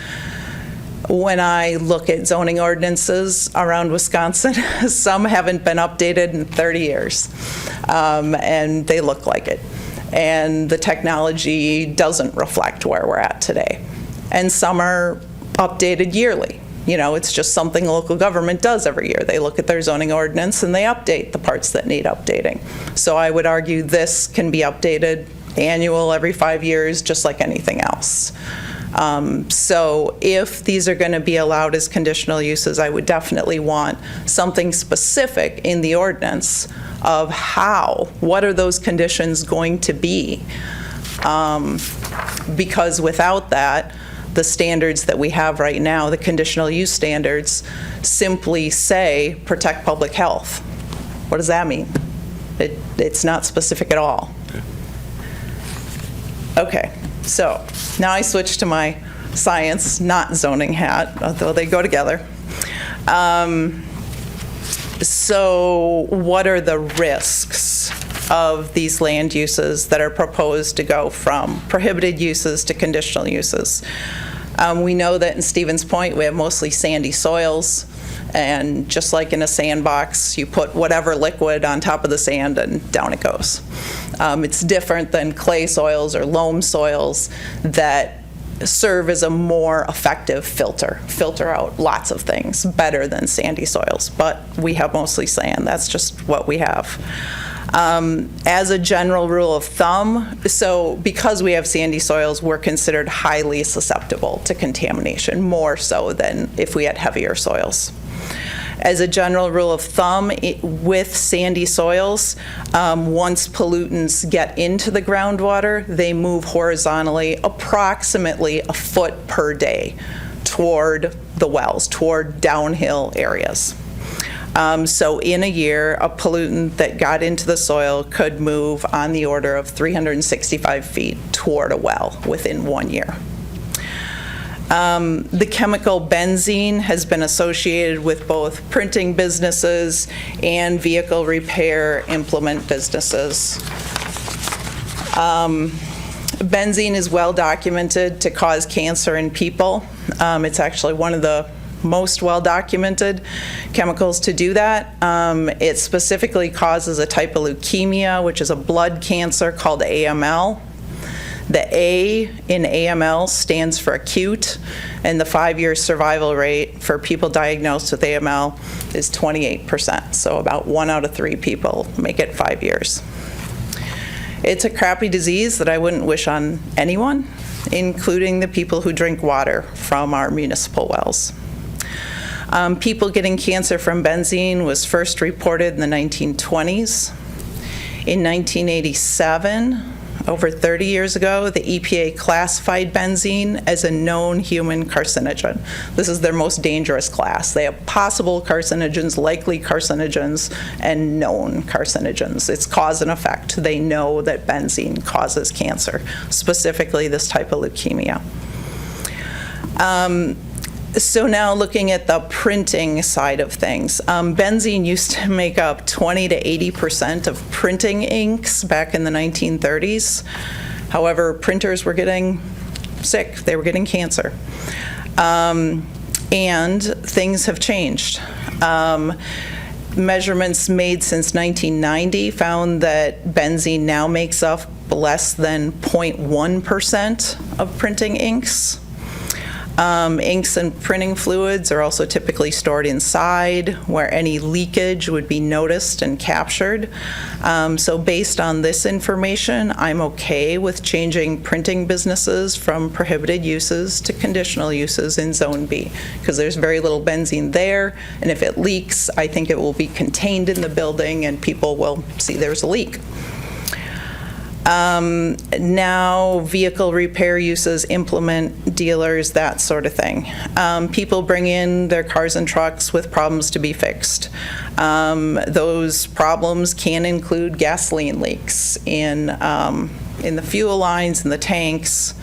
Speaker 12: When I look at zoning ordinances around Wisconsin, some haven't been updated in 30 years, and they look like it. And the technology doesn't reflect where we're at today. And some are updated yearly. It's just something local government does every year. They look at their zoning ordinance and they update the parts that need updating. So I would argue this can be updated annual every 5 years, just like anything else. So if these are going to be allowed as conditional uses, I would definitely want something specific in the ordinance of what are those conditions going to be? Because without that, the standards that we have right now, the conditional use standards, simply say protect public health. What does that mean? It's not specific at all. Okay, so now I switch to my science, not zoning hat, although they go together. So what are the risks of these land uses that are proposed to go from prohibited uses to conditional uses? We know that in Stevens Point, we have mostly sandy soils, and just like in a sandbox, you put whatever liquid on top of the sand and down it goes. It's different than clay soils or loam soils that serve as a more effective filter out lots of things better than sandy soils, but we have mostly sand. That's just what we have. As a general rule of thumb, so because we have sandy soils, we're considered highly susceptible to contamination, more so than if we had heavier soils. As a general rule of thumb, with sandy soils, once pollutants get into the groundwater, they move horizontally approximately a foot per day toward the wells, toward downhill areas. So in a year, a pollutant that got into the soil could move on the order of 365 feet toward a well within 1 year. The chemical benzene has been associated with both printing businesses and vehicle repair implement businesses. Benzene is well documented to cause cancer in people. It's actually one of the most well-documented chemicals to do that. It specifically causes a type of leukemia, which is a blood cancer called AML. The A in AML stands for acute, and the 5-year survival rate for people diagnosed with AML is 28%. So about 1 out of 3 people make it 5 years. It's a crappy disease that I wouldn't wish on anyone, including the people who drink water from our municipal wells. People getting cancer from benzene was first reported in the 1920s. In 1987, over 30 years ago, the EPA classified benzene as a known human carcinogen. This is their most dangerous class. They have possible carcinogens, likely carcinogens, and known carcinogens. It's cause and effect. They know that benzene causes cancer, specifically this type of leukemia. So now looking at the printing side of things, benzene used to make up 20 to 80% of printing inks back in the 1930s. However, printers were getting sick, they were getting cancer. And things have changed. Measurements made since 1990 found that benzene now makes up less than 0.1% of printing inks. Inks and printing fluids are also typically stored inside, where any leakage would be noticed and captured. So based on this information, I'm okay with changing printing businesses from prohibited uses to conditional uses in Zone B, because there's very little benzene there, and if it leaks, I think it will be contained in the building and people will see there's a leak. Now, vehicle repair uses, implement dealers, that sort of thing. People bring in their cars and trucks with problems to be fixed. Those problems can include gasoline leaks in the fuel lines, in the tanks.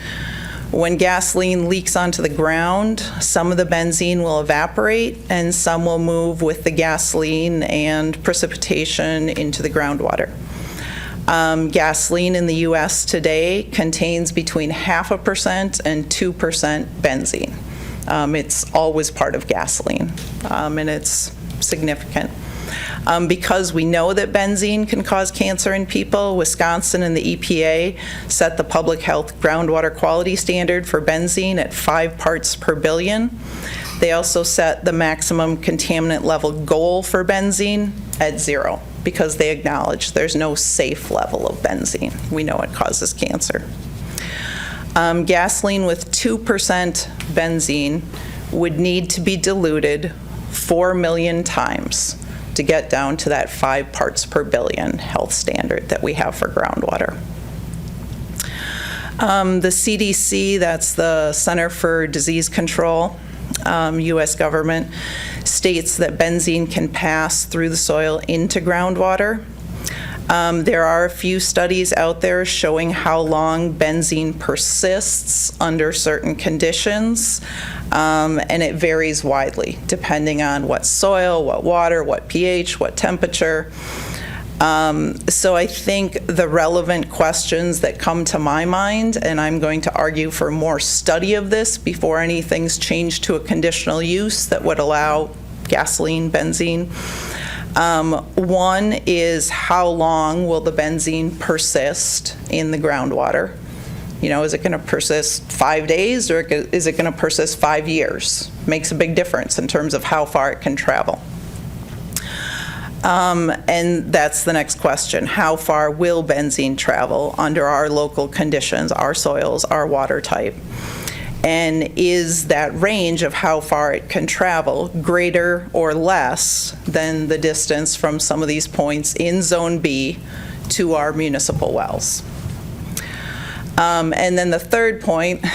Speaker 12: When gasoline leaks onto the ground, some of the benzene will evaporate and some will move with the gasoline and precipitation into the groundwater. Gasoline in the U.S. today contains between 0.5% and 2% benzene. It's always part of gasoline, and it's significant. Because we know that benzene can cause cancer in people, Wisconsin and the EPA set the public health groundwater quality standard for benzene at 5 parts per billion. They also set the maximum contaminant level goal for benzene at 0, because they acknowledge there's no safe level of benzene. We know it causes cancer. Gasoline with 2% benzene would need to be diluted 4 million times to get down to that 5 parts per billion health standard that we have for groundwater. The CDC, that's the Center for Disease Control, U.S. government, states that benzene can pass through the soil into groundwater. There are a few studies out there showing how long benzene persists under certain conditions, and it varies widely depending on what soil, what water, what pH, what temperature. So I think the relevant questions that come to my mind, and I'm going to argue for more study of this before anything's changed to a conditional use that would allow gasoline, benzene. One is, how long will the benzene persist in the groundwater? You know, is it going to persist 5 days, or is it going to persist 5 years? Makes a big difference in terms of how far it can travel. And that's the next question. How far will benzene travel under our local conditions, our soils, our water type? And is that range of how far it can travel greater or less than the distance from some of these points in Zone B to our municipal wells? And then the third point,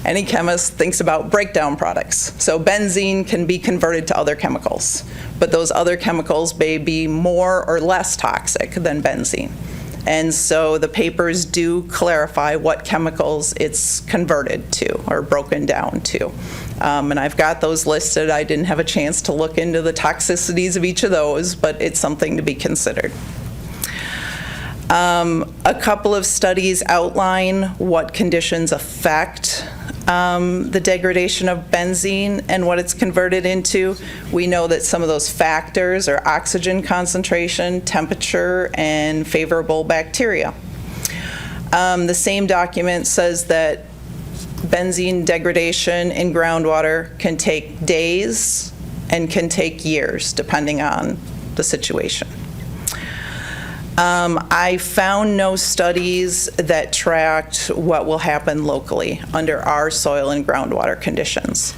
Speaker 12: any chemist thinks about breakdown products. So benzene can be converted to other chemicals, but those other chemicals may be more or less toxic than benzene. And so the papers do clarify what chemicals it's converted to or broken down to. And I've got those listed. I didn't have a chance to look into the toxicities of each of those, but it's something to be considered. A couple of studies outline what conditions affect the degradation of benzene and what it's converted into. We know that some of those factors are oxygen concentration, temperature, and favorable bacteria. The same document says that benzene degradation in groundwater can take days and can take years, depending on the situation. I found no studies that tracked what will happen locally under our soil and groundwater conditions.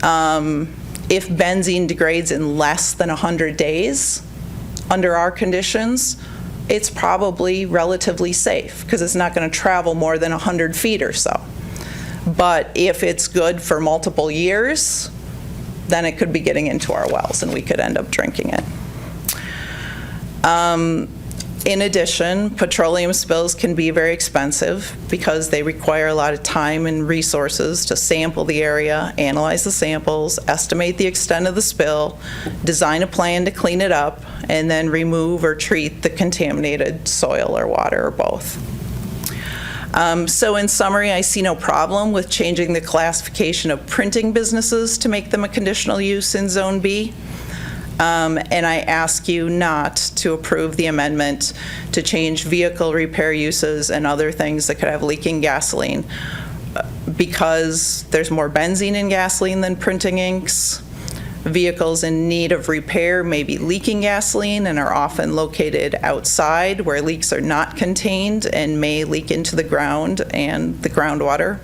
Speaker 12: If benzene degrades in less than 100 days under our conditions, it's probably relatively safe because it's not going to travel more than 100 feet or so. But if it's good for multiple years, then it could be getting into our wells and we could end up drinking it. In addition, petroleum spills can be very expensive because they require a lot of time and resources to sample the area, analyze the samples, estimate the extent of the spill, design a plan to clean it up, and then remove or treat the contaminated soil or water or both. So in summary, I see no problem with changing the classification of printing businesses to make them a conditional use in Zone B. And I ask you not to approve the amendment to change vehicle repair uses and other things that could have leaking gasoline because there's more benzene in gasoline than printing inks. Vehicles in need of repair may be leaking gasoline and are often located outside where leaks are not contained and may leak into the ground and the groundwater.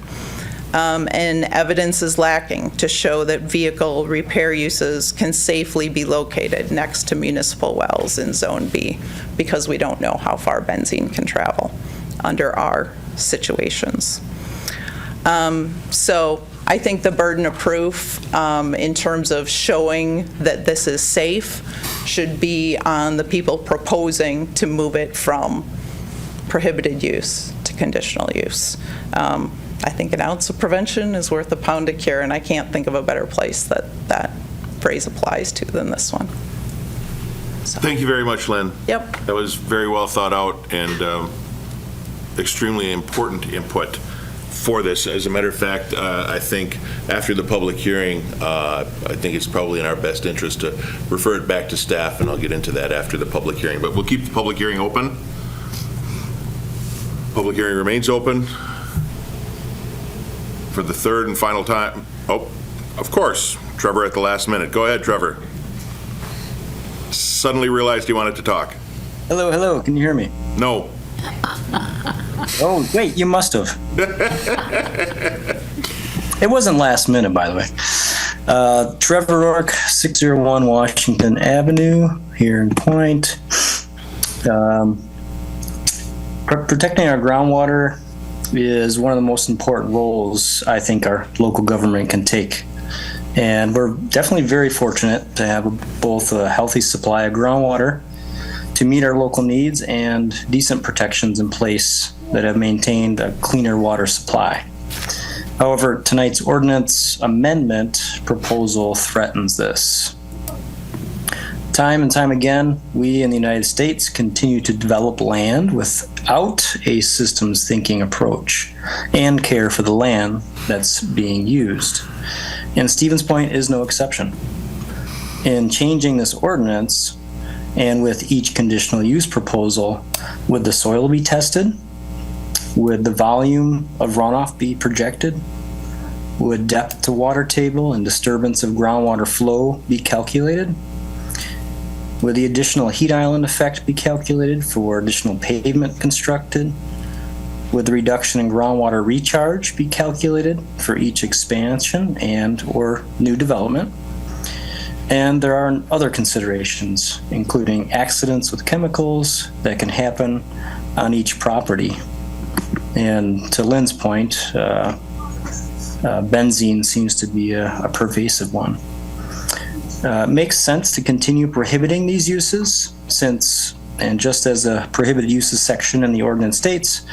Speaker 12: And evidence is lacking to show that vehicle repair uses can safely be located next to municipal wells in Zone B, because we don't know how far benzene can travel under our situations. So I think the burden of proof in terms of showing that this is safe should be on the people proposing to move it from prohibited use to conditional use. I think an ounce of prevention is worth a pound of cure, and I can't think of a better place that that phrase applies to than this one.
Speaker 2: Thank you very much, Lynn.
Speaker 12: Yep.
Speaker 2: That was very well thought out and extremely important input for this. As a matter of fact, I think after the public hearing, I think it's probably in our best interest to refer it back to staff, and I'll get into that after the public hearing. But we'll keep the public hearing open. Public hearing remains open for the third and final time. Oh, of course, Trevor at the last minute. Go ahead, Trevor. Suddenly realized you wanted to talk.
Speaker 13: Hello, hello. Can you hear me?
Speaker 2: No.
Speaker 13: Oh, wait, you must have. It wasn't last minute, by the way. Trevor Rourke, 601 Washington Avenue, here in Point. Protecting our groundwater is one of the most important roles I think our local government can take. And we're definitely very fortunate to have both a healthy supply of groundwater to meet our local needs and decent protections in place that have maintained a cleaner water supply. However, tonight's ordinance amendment proposal threatens this. Time and time again, we in the United States continue to develop land without a systems thinking approach and care for the land that's being used. And Stevens Point is no exception. In changing this ordinance, and with each conditional use proposal, would the soil be tested? Would the volume of runoff be projected? Would depth to water table and disturbance of groundwater flow be calculated? Would the additional heat island effect be calculated for additional pavement constructed? Would the reduction in groundwater recharge be calculated for each expansion and or new development? And there are other considerations, including accidents with chemicals that can happen on each property. And to Lynn's point, benzene seems to be a pervasive one. Makes sense to continue prohibiting these uses since, and just as a prohibited uses section in the ordinance states,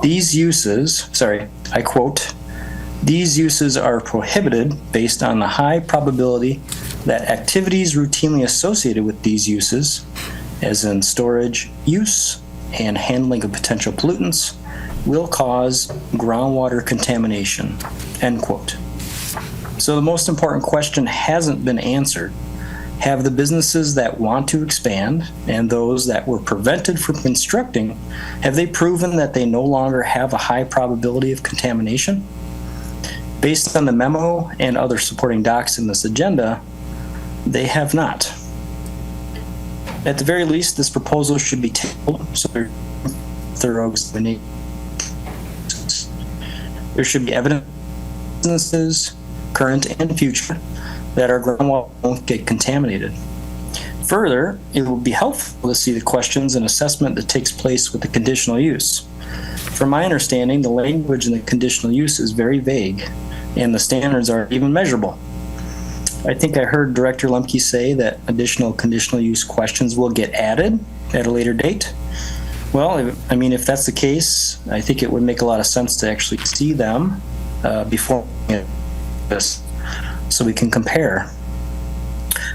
Speaker 13: these uses, I quote, "These uses are prohibited based on the high probability that activities routinely associated with these uses, as in storage, use, and handling of potential pollutants, will cause groundwater contamination," end quote. So the most important question hasn't been answered. Have the businesses that want to expand and those that were prevented from constructing, have they proven that they no longer have a high probability of contamination? Based on the memo and other supporting docs in this agenda, they have not. At the very least, this proposal should be tabled so there should be evidence businesses, current and future, that our groundwater won't get contaminated. Further, it will be helpful to see the questions and assessment that takes place with the conditional use. From my understanding, the language in the conditional use is very vague, and the standards aren't even measurable. I think I heard Director Lemke say that additional conditional use questions will get added at a later date. Well, I mean, if that's the case, I think it would make a lot of sense to actually see them before this, so we can compare.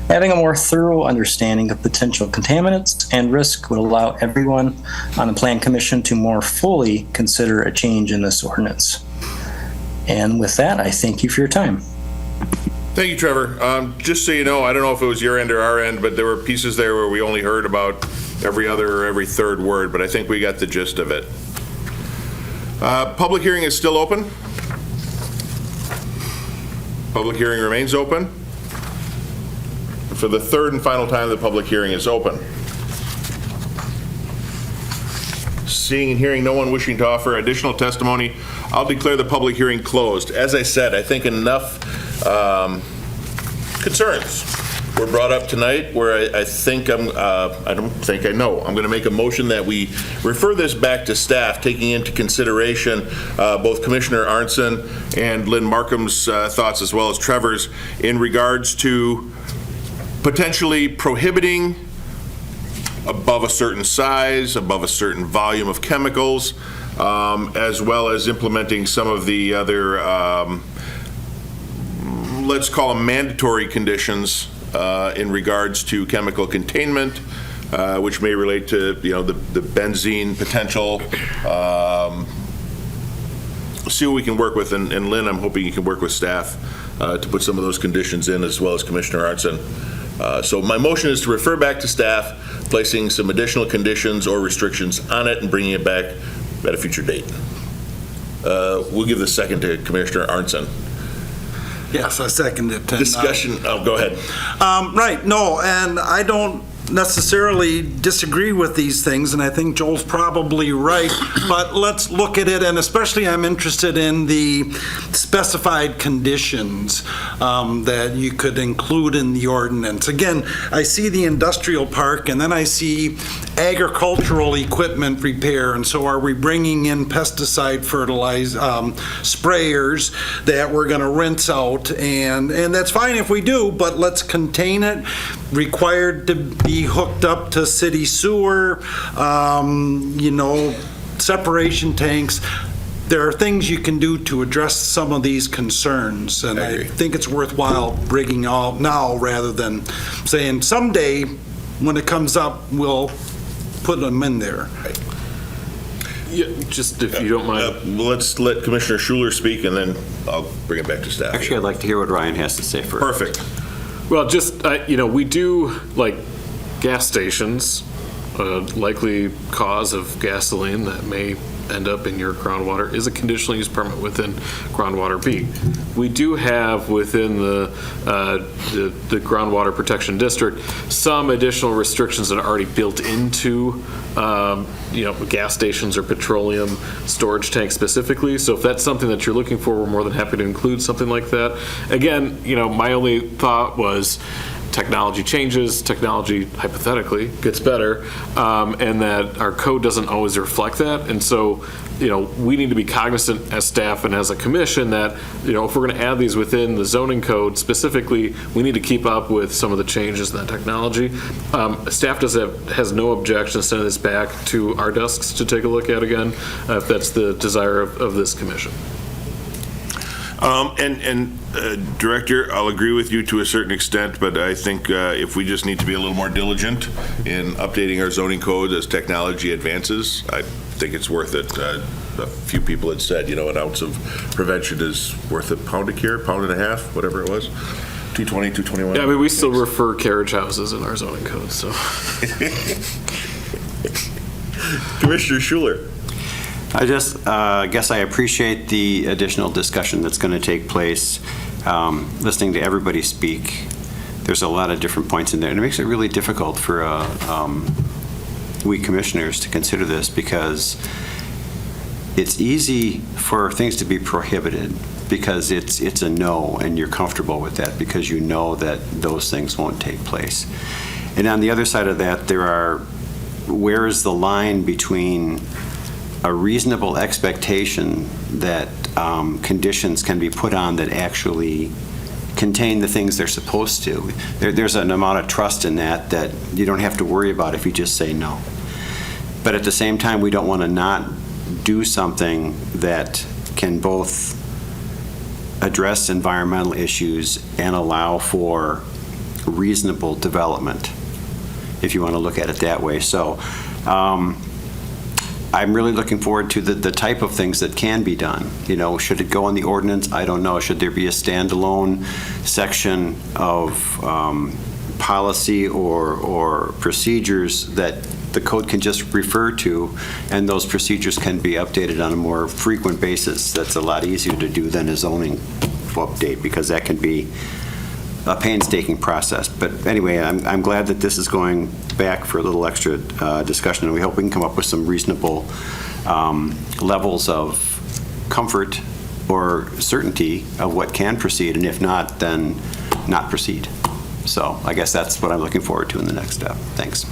Speaker 13: Having a more thorough understanding of potential contaminants and risk would allow everyone on the Plan Commission to more fully consider a change in this ordinance. And with that, I thank you for your time.
Speaker 2: Thank you, Trevor. Just so you know, I don't know if it was your end or our end, but there were pieces there where we only heard about every other or every third word, but I think we got the gist of it. Public hearing is still open. Public hearing remains open. For the third and final time, the public hearing is open. Seeing and hearing no one wishing to offer additional testimony, I'll declare the public hearing closed. As I said, I think enough concerns were brought up tonight where I think I don't think I know. I'm going to make a motion that we refer this back to staff, taking into consideration both Commissioner Arnson and Lynn Markham's thoughts as well as Trevor's in regards to potentially prohibiting above a certain size, above a certain volume of chemicals, as well as implementing some of the other, let's call them mandatory conditions in regards to chemical containment, which may relate to, the benzene potential. See what we can work with, and Lynn, I'm hoping you can work with staff to put some of those conditions in, as well as Commissioner Arnson. So my motion is to refer back to staff, placing some additional conditions or restrictions on it and bringing it back at a future date. We'll give the second to Commissioner Arnson.
Speaker 9: Yes, I second it.
Speaker 2: Discussion, go ahead.
Speaker 9: Right, no, and I don't necessarily disagree with these things, and I think Joel's probably right, but let's look at it, and especially I'm interested in the specified conditions that you could include in the ordinance. Again, I see the industrial park, and then I see agricultural equipment repair, and so are we bringing in pesticide sprayers that we're going to rinse out, and that's fine if we do, but let's contain it, required to be hooked up to city sewer, separation tanks. There are things you can do to address some of these concerns, and I think it's worthwhile bringing out now rather than saying someday when it comes up, we'll put them in there.
Speaker 3: Yeah, just if you don't mind.
Speaker 2: Let's let Commissioner Schuler speak, and then I'll bring it back to staff.
Speaker 5: Actually, I'd like to hear what Ryan has to say first.
Speaker 2: Perfect.
Speaker 3: Well, just, we do, gas stations, likely cause of gasoline that may end up in your groundwater is a conditional use permit within groundwater B. We do have within the groundwater protection district some additional restrictions that are already built into gas stations or petroleum storage tanks specifically. So if that's something that you're looking for, we're more than happy to include something like that. Again, my only thought was technology changes, technology hypothetically gets better, and that our code doesn't always reflect that. And so, we need to be cognizant as staff and as a commission that, if we're going to add these within the zoning code specifically, we need to keep up with some of the changes in that technology. Staff has no objection to sending this back to our desks to take a look at again, if that's the desire of this commission.
Speaker 2: Director, I'll agree with you to a certain extent, but I think if we just need to be a little more diligent in updating our zoning code as technology advances, I think it's worth it. A few people had said, an ounce of prevention is worth a pound of cure, pound and a half, whatever it was. 220, 221.
Speaker 3: Yeah, we still refer carriage houses in our zoning code, so.
Speaker 2: Commissioner Schuler.
Speaker 5: I just guess I appreciate the additional discussion that's going to take place. Listening to everybody speak, there's a lot of different points in there, and it makes it really difficult for we commissioners to consider this, because it's easy for things to be prohibited because it's a no, and you're comfortable with that because you know that those things won't take place. And on the other side of that, where is the line between a reasonable expectation that conditions can be put on that actually contain the things they're supposed to? There's an amount of trust in that you don't have to worry about if you just say no. But at the same time, we don't want to not do something that can both address environmental issues and allow for reasonable development, if you want to look at it that way. So I'm really looking forward to the type of things that can be done. Should it go in the ordinance? I don't know. Should there be a standalone section of policy or procedures that the code can just refer to, and those procedures can be updated on a more frequent basis? That's a lot easier to do than a zoning info update, because that can be a painstaking process. But anyway, I'm glad that this is going back for a little extra discussion, and we hope we can come up with some reasonable levels of comfort or certainty of what can proceed, and if not, then not proceed. So I guess that's what I'm looking forward to in the next step. Thanks.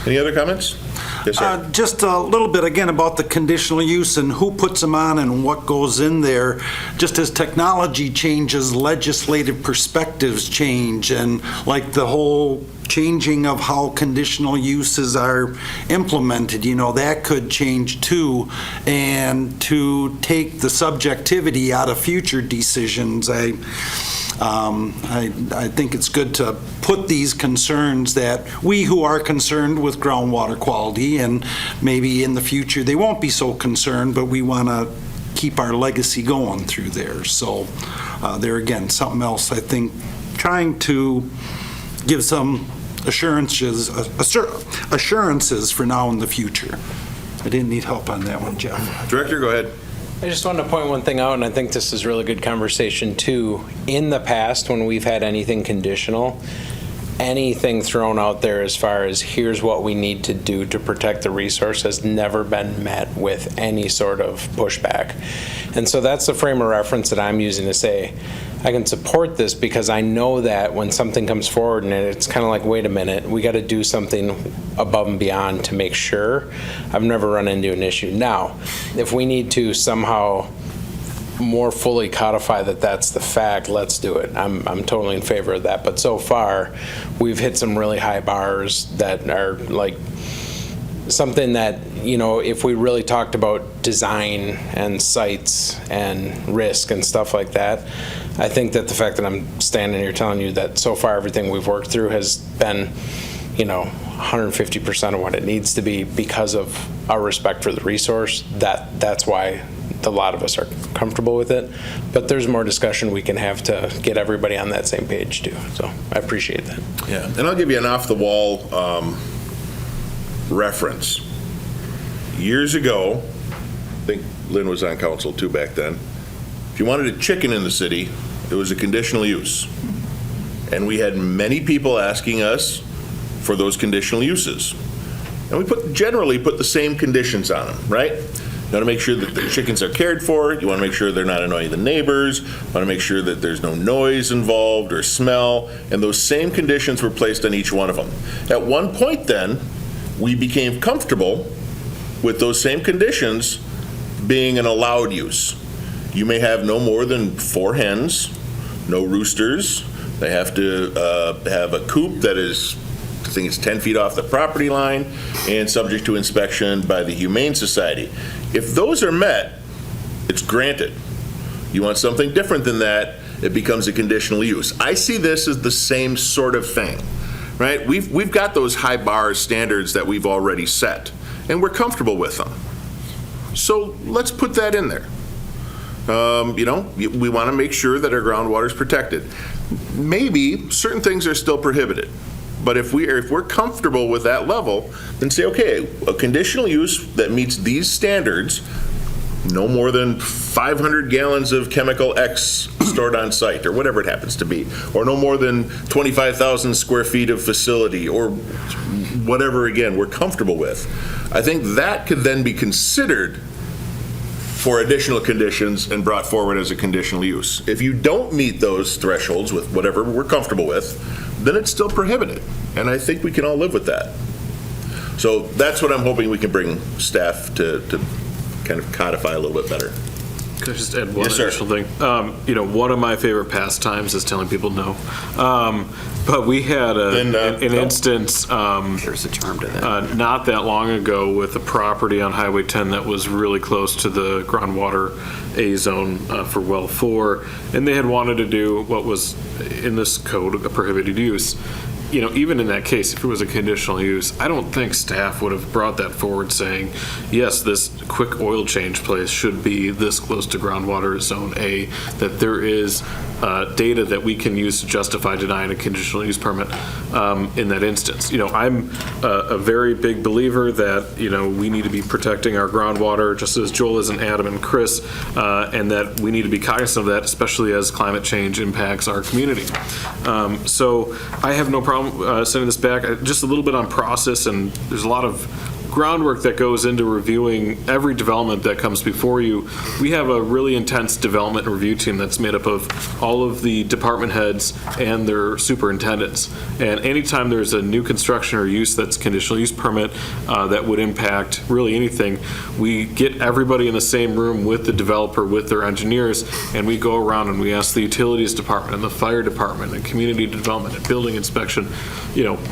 Speaker 2: Any other comments? Yes, sir.
Speaker 9: Just a little bit again about the conditional use and who puts them on and what goes in there. Just as technology changes, legislative perspectives change, and like the whole changing of how conditional uses are implemented, that could change too. And to take the subjectivity out of future decisions, I think it's good to put these concerns that we who are concerned with groundwater quality, and maybe in the future they won't be so concerned, but we want to keep our legacy going through there. So there again, something else I think, trying to give some assurances for now and the future. I didn't need help on that one, Jeff.
Speaker 2: Director, go ahead.
Speaker 11: I just wanted to point one thing out, and I think this is really good conversation too. In the past, when we've had anything conditional, anything thrown out there as far as here's what we need to do to protect the resource has never been met with any sort of pushback. And so that's the frame of reference that I'm using to say, I can support this because I know that when something comes forward and it's kind of like, wait a minute, we got to do something above and beyond to make sure. I've never run into an issue. Now, if we need to somehow more fully codify that that's the fact, let's do it. I'm totally in favor of that. But so far, we've hit some really high bars that are like something that, if we really talked about design and sites and risk and stuff like that, I think that the fact that I'm standing here telling you that so far everything we've worked through has been, 150% of what it needs to be because of our respect for the resource, that's why a lot of us are comfortable with it. But there's more discussion we can have to get everybody on that same page too. So I appreciate that.
Speaker 2: Yeah, and I'll give you an off-the-wall reference. Years ago, I think Lynn was on council too back then, if you wanted a chicken in the city, it was a conditional use. And we had many people asking us for those conditional uses. And we generally put the same conditions on them, right? You want to make sure that the chickens are cared for. You want to make sure they're not annoying the neighbors. You want to make sure that there's no noise involved or smell. And those same conditions were placed on each one of them. At one point then, we became comfortable with those same conditions being an allowed use. You may have no more than 4 hens, no roosters. They have to have a coop that is, I think it's 10 feet off the property line and subject to inspection by the Humane Society. If those are met, it's granted. You want something different than that, it becomes a conditional use. I see this as the same sort of thing, right? We've got those high bar standards that we've already set, and we're comfortable with them. So let's put that in there. We want to make sure that our groundwater is protected. Maybe certain things are still prohibited. But if we're comfortable with that level, then say, okay, a conditional use that meets these standards, no more than 500 gallons of chemical X stored on site, or whatever it happens to be, or no more than 25,000 square feet of facility, or whatever, again, we're comfortable with. I think that could then be considered for additional conditions and brought forward as a conditional use. If you don't meet those thresholds with whatever we're comfortable with, then it's still prohibited. And I think we can all live with that. So that's what I'm hoping we can bring staff to kind of codify a little bit better.
Speaker 3: Could I just add one
Speaker 2: Yes, sir.
Speaker 3: additional thing? One of my favorite pastimes is telling people no. But we had an instance
Speaker 5: There's a charm to that.
Speaker 3: not that long ago with a property on Highway 10 that was really close to the groundwater A zone for well 4, and they had wanted to do what was in this code a prohibited use. even in that case, if it was a conditional use, I don't think staff would have brought that forward saying, yes, this quick oil change place should be this close to groundwater zone A, that there is data that we can use to justify denying a conditional use permit in that instance. I'm a very big believer that, we need to be protecting our groundwater, just as Joel is, and Adam and Chris, and that we need to be cognizant of that, especially as climate change impacts our community. So I have no problem sending this back. Just a little bit on process, and there's a lot of groundwork that goes into reviewing every development that comes before you. We have a really intense development review team that's made up of all of the department heads and their superintendents. And anytime there's a new construction or use that's conditional use permit that would impact really anything, we get everybody in the same room with the developer, with their engineers, and we go around and we ask the utilities department and the fire department and community development and building inspection,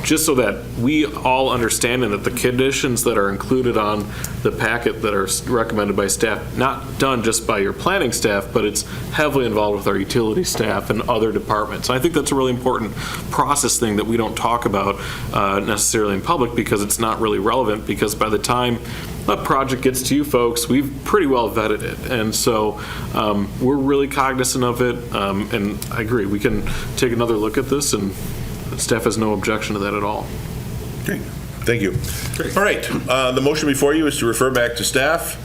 Speaker 3: just so that we all understand and that the conditions that are included on the packet that are recommended by staff, not done just by your planning staff, but it's heavily involved with our utility staff and other departments. And I think that's a really important process thing that we don't talk about necessarily in public, because it's not really relevant, because by the time a project gets to you folks, we've pretty well vetted it. And so we're really cognizant of it. And I agree, we can take another look at this, and staff has no objection to that at all.
Speaker 2: Great. Thank you. All right, the motion before you is to refer back to staff,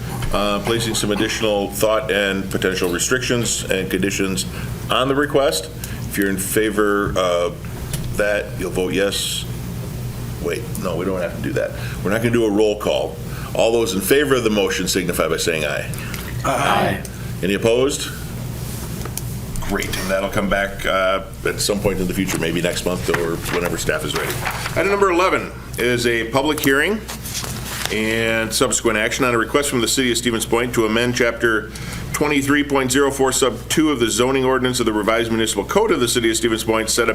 Speaker 2: placing some additional thought and potential restrictions and conditions on the request. If you're in favor of that, you'll vote yes. Wait, no, we don't have to do that. We're not going to do a roll call. All those in favor of the motion signify by saying aye. Aye. Any opposed? Great, and that'll come back at some point in the future, maybe next month or whenever staff is ready. Item number 11 is a public hearing and subsequent action on a request from the City of Stevens Point to amend Chapter 23.04 Sub 2 of the zoning ordinance of the revised municipal code of the City of Stevens Point. Said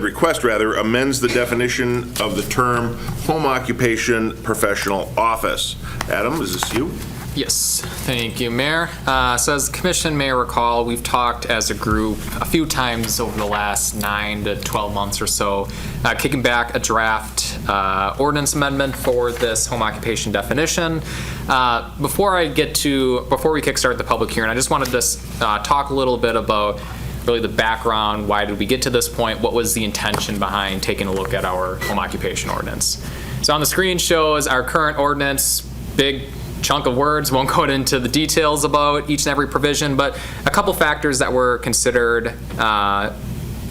Speaker 2: request amends the definition of the term home occupation professional office. Adam, is this you?
Speaker 4: Yes, thank you, Mayor. So as the commission may recall, we've talked as a group a few times over the last 9 to 12 months or so, kicking back a draft ordinance amendment for this home occupation definition. Before we kickstart the public hearing, I just wanted to talk a little bit about really the background. Why did we get to this point? What was the intention behind taking a look at our home occupation ordinance? So on the screen shows our current ordinance, big chunk of words, won't go into the details about each and every provision, but a couple factors that were considered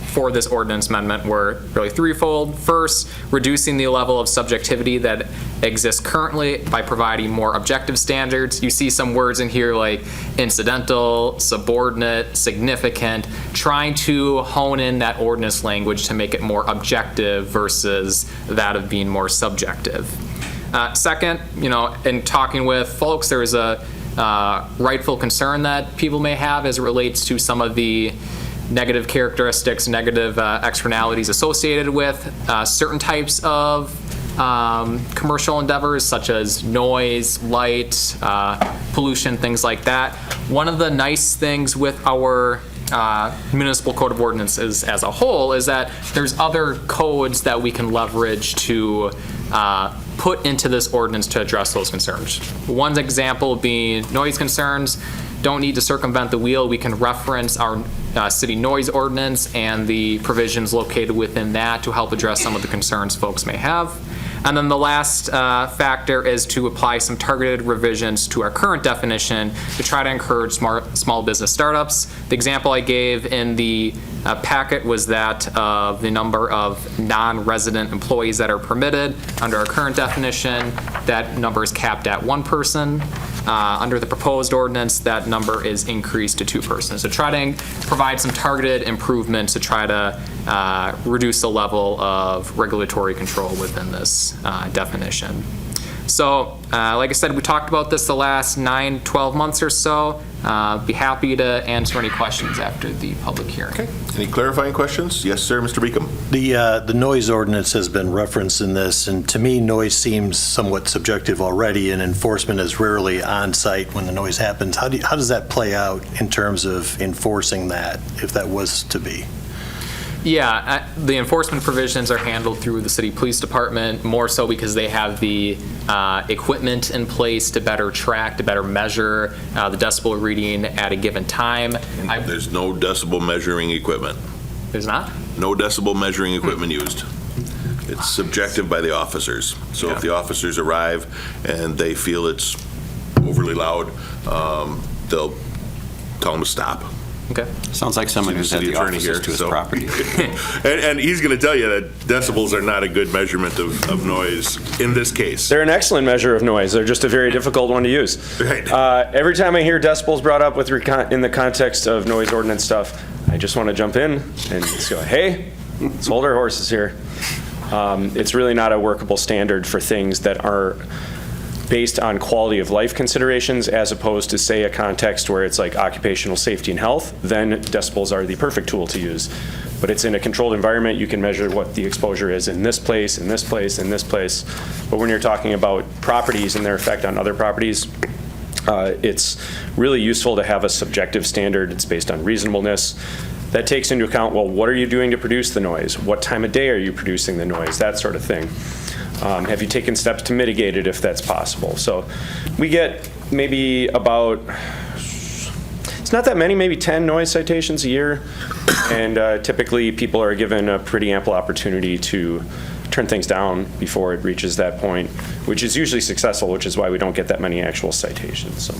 Speaker 4: for this ordinance amendment were really threefold. First, reducing the level of subjectivity that exists currently by providing more objective standards. You see some words in here like incidental, subordinate, significant, trying to hone in that ordinance language to make it more objective versus that of being more subjective. Second, in talking with folks, there is a rightful concern that people may have as it relates to some of the negative characteristics, negative externalities associated with certain types of commercial endeavors, such as noise, light, pollution, things like that. One of the nice things with our municipal code of ordinances as a whole is that there's other codes that we can leverage to put into this ordinance to address those concerns. One example being noise concerns. Don't need to circumvent the wheel. We can reference our city noise ordinance and the provisions located within that to help address some of the concerns folks may have. And then the last factor is to apply some targeted revisions to our current definition to try to encourage small business startups. The example I gave in the packet was that of the number of non-resident employees that are permitted. Under our current definition, that number is capped at 1 person. Under the proposed ordinance, that number is increased to 2 persons. So try to provide some targeted improvements to try to reduce the level of regulatory control within this definition. So, like I said, we talked about this the last 9-12 months or so. Be happy to answer any questions after the public hearing.
Speaker 2: Okay. Any clarifying questions? Yes, sir, Mr. Beacom.
Speaker 6: The noise ordinance has been referenced in this, and to me, noise seems somewhat subjective already, and enforcement is rarely on site when the noise happens. How does that play out in terms of enforcing that, if that was to be?
Speaker 4: Yeah, the enforcement provisions are handled through the city police department, more so because they have the equipment in place to better track, to better measure the decibel reading at a given time.
Speaker 2: There's no decibel measuring equipment.
Speaker 4: There's not?
Speaker 2: No decibel measuring equipment used. It's subjective by the officers. So if the officers arrive and they feel it's overly loud, they'll tell them to stop.
Speaker 4: Okay.
Speaker 5: Sounds like someone who's had
Speaker 2: City
Speaker 5: the
Speaker 2: attorney
Speaker 5: offices
Speaker 2: here,
Speaker 5: to his
Speaker 2: so-
Speaker 5: property.
Speaker 2: And he's going to tell you that decibels are not a good measurement of noise in this case.
Speaker 14: They're an excellent measure of noise. They're just a very difficult one to use.
Speaker 2: Right.
Speaker 14: Every time I hear decibels brought up in the context of noise ordinance stuff, I just want to jump in and just go, hey, let's hold our horses here. It's really not a workable standard for things that are based on quality of life considerations, as opposed to, say, a context where it's like occupational safety and health. Then decibels are the perfect tool to use. But it's in a controlled environment. You can measure what the exposure is in this place, in this place, in this place. But when you're talking about properties and their effect on other properties, it's really useful to have a subjective standard. It's based on reasonableness. That takes into account, well, what are you doing to produce the noise? What time of day are you producing the noise? That sort of thing. Have you taken steps to mitigate it if that's possible? So we get maybe about, it's not that many, maybe 10 noise citations a year. And typically people are given a pretty ample opportunity to turn things down before it reaches that point, which is usually successful, which is why we don't get that many actual citations. So.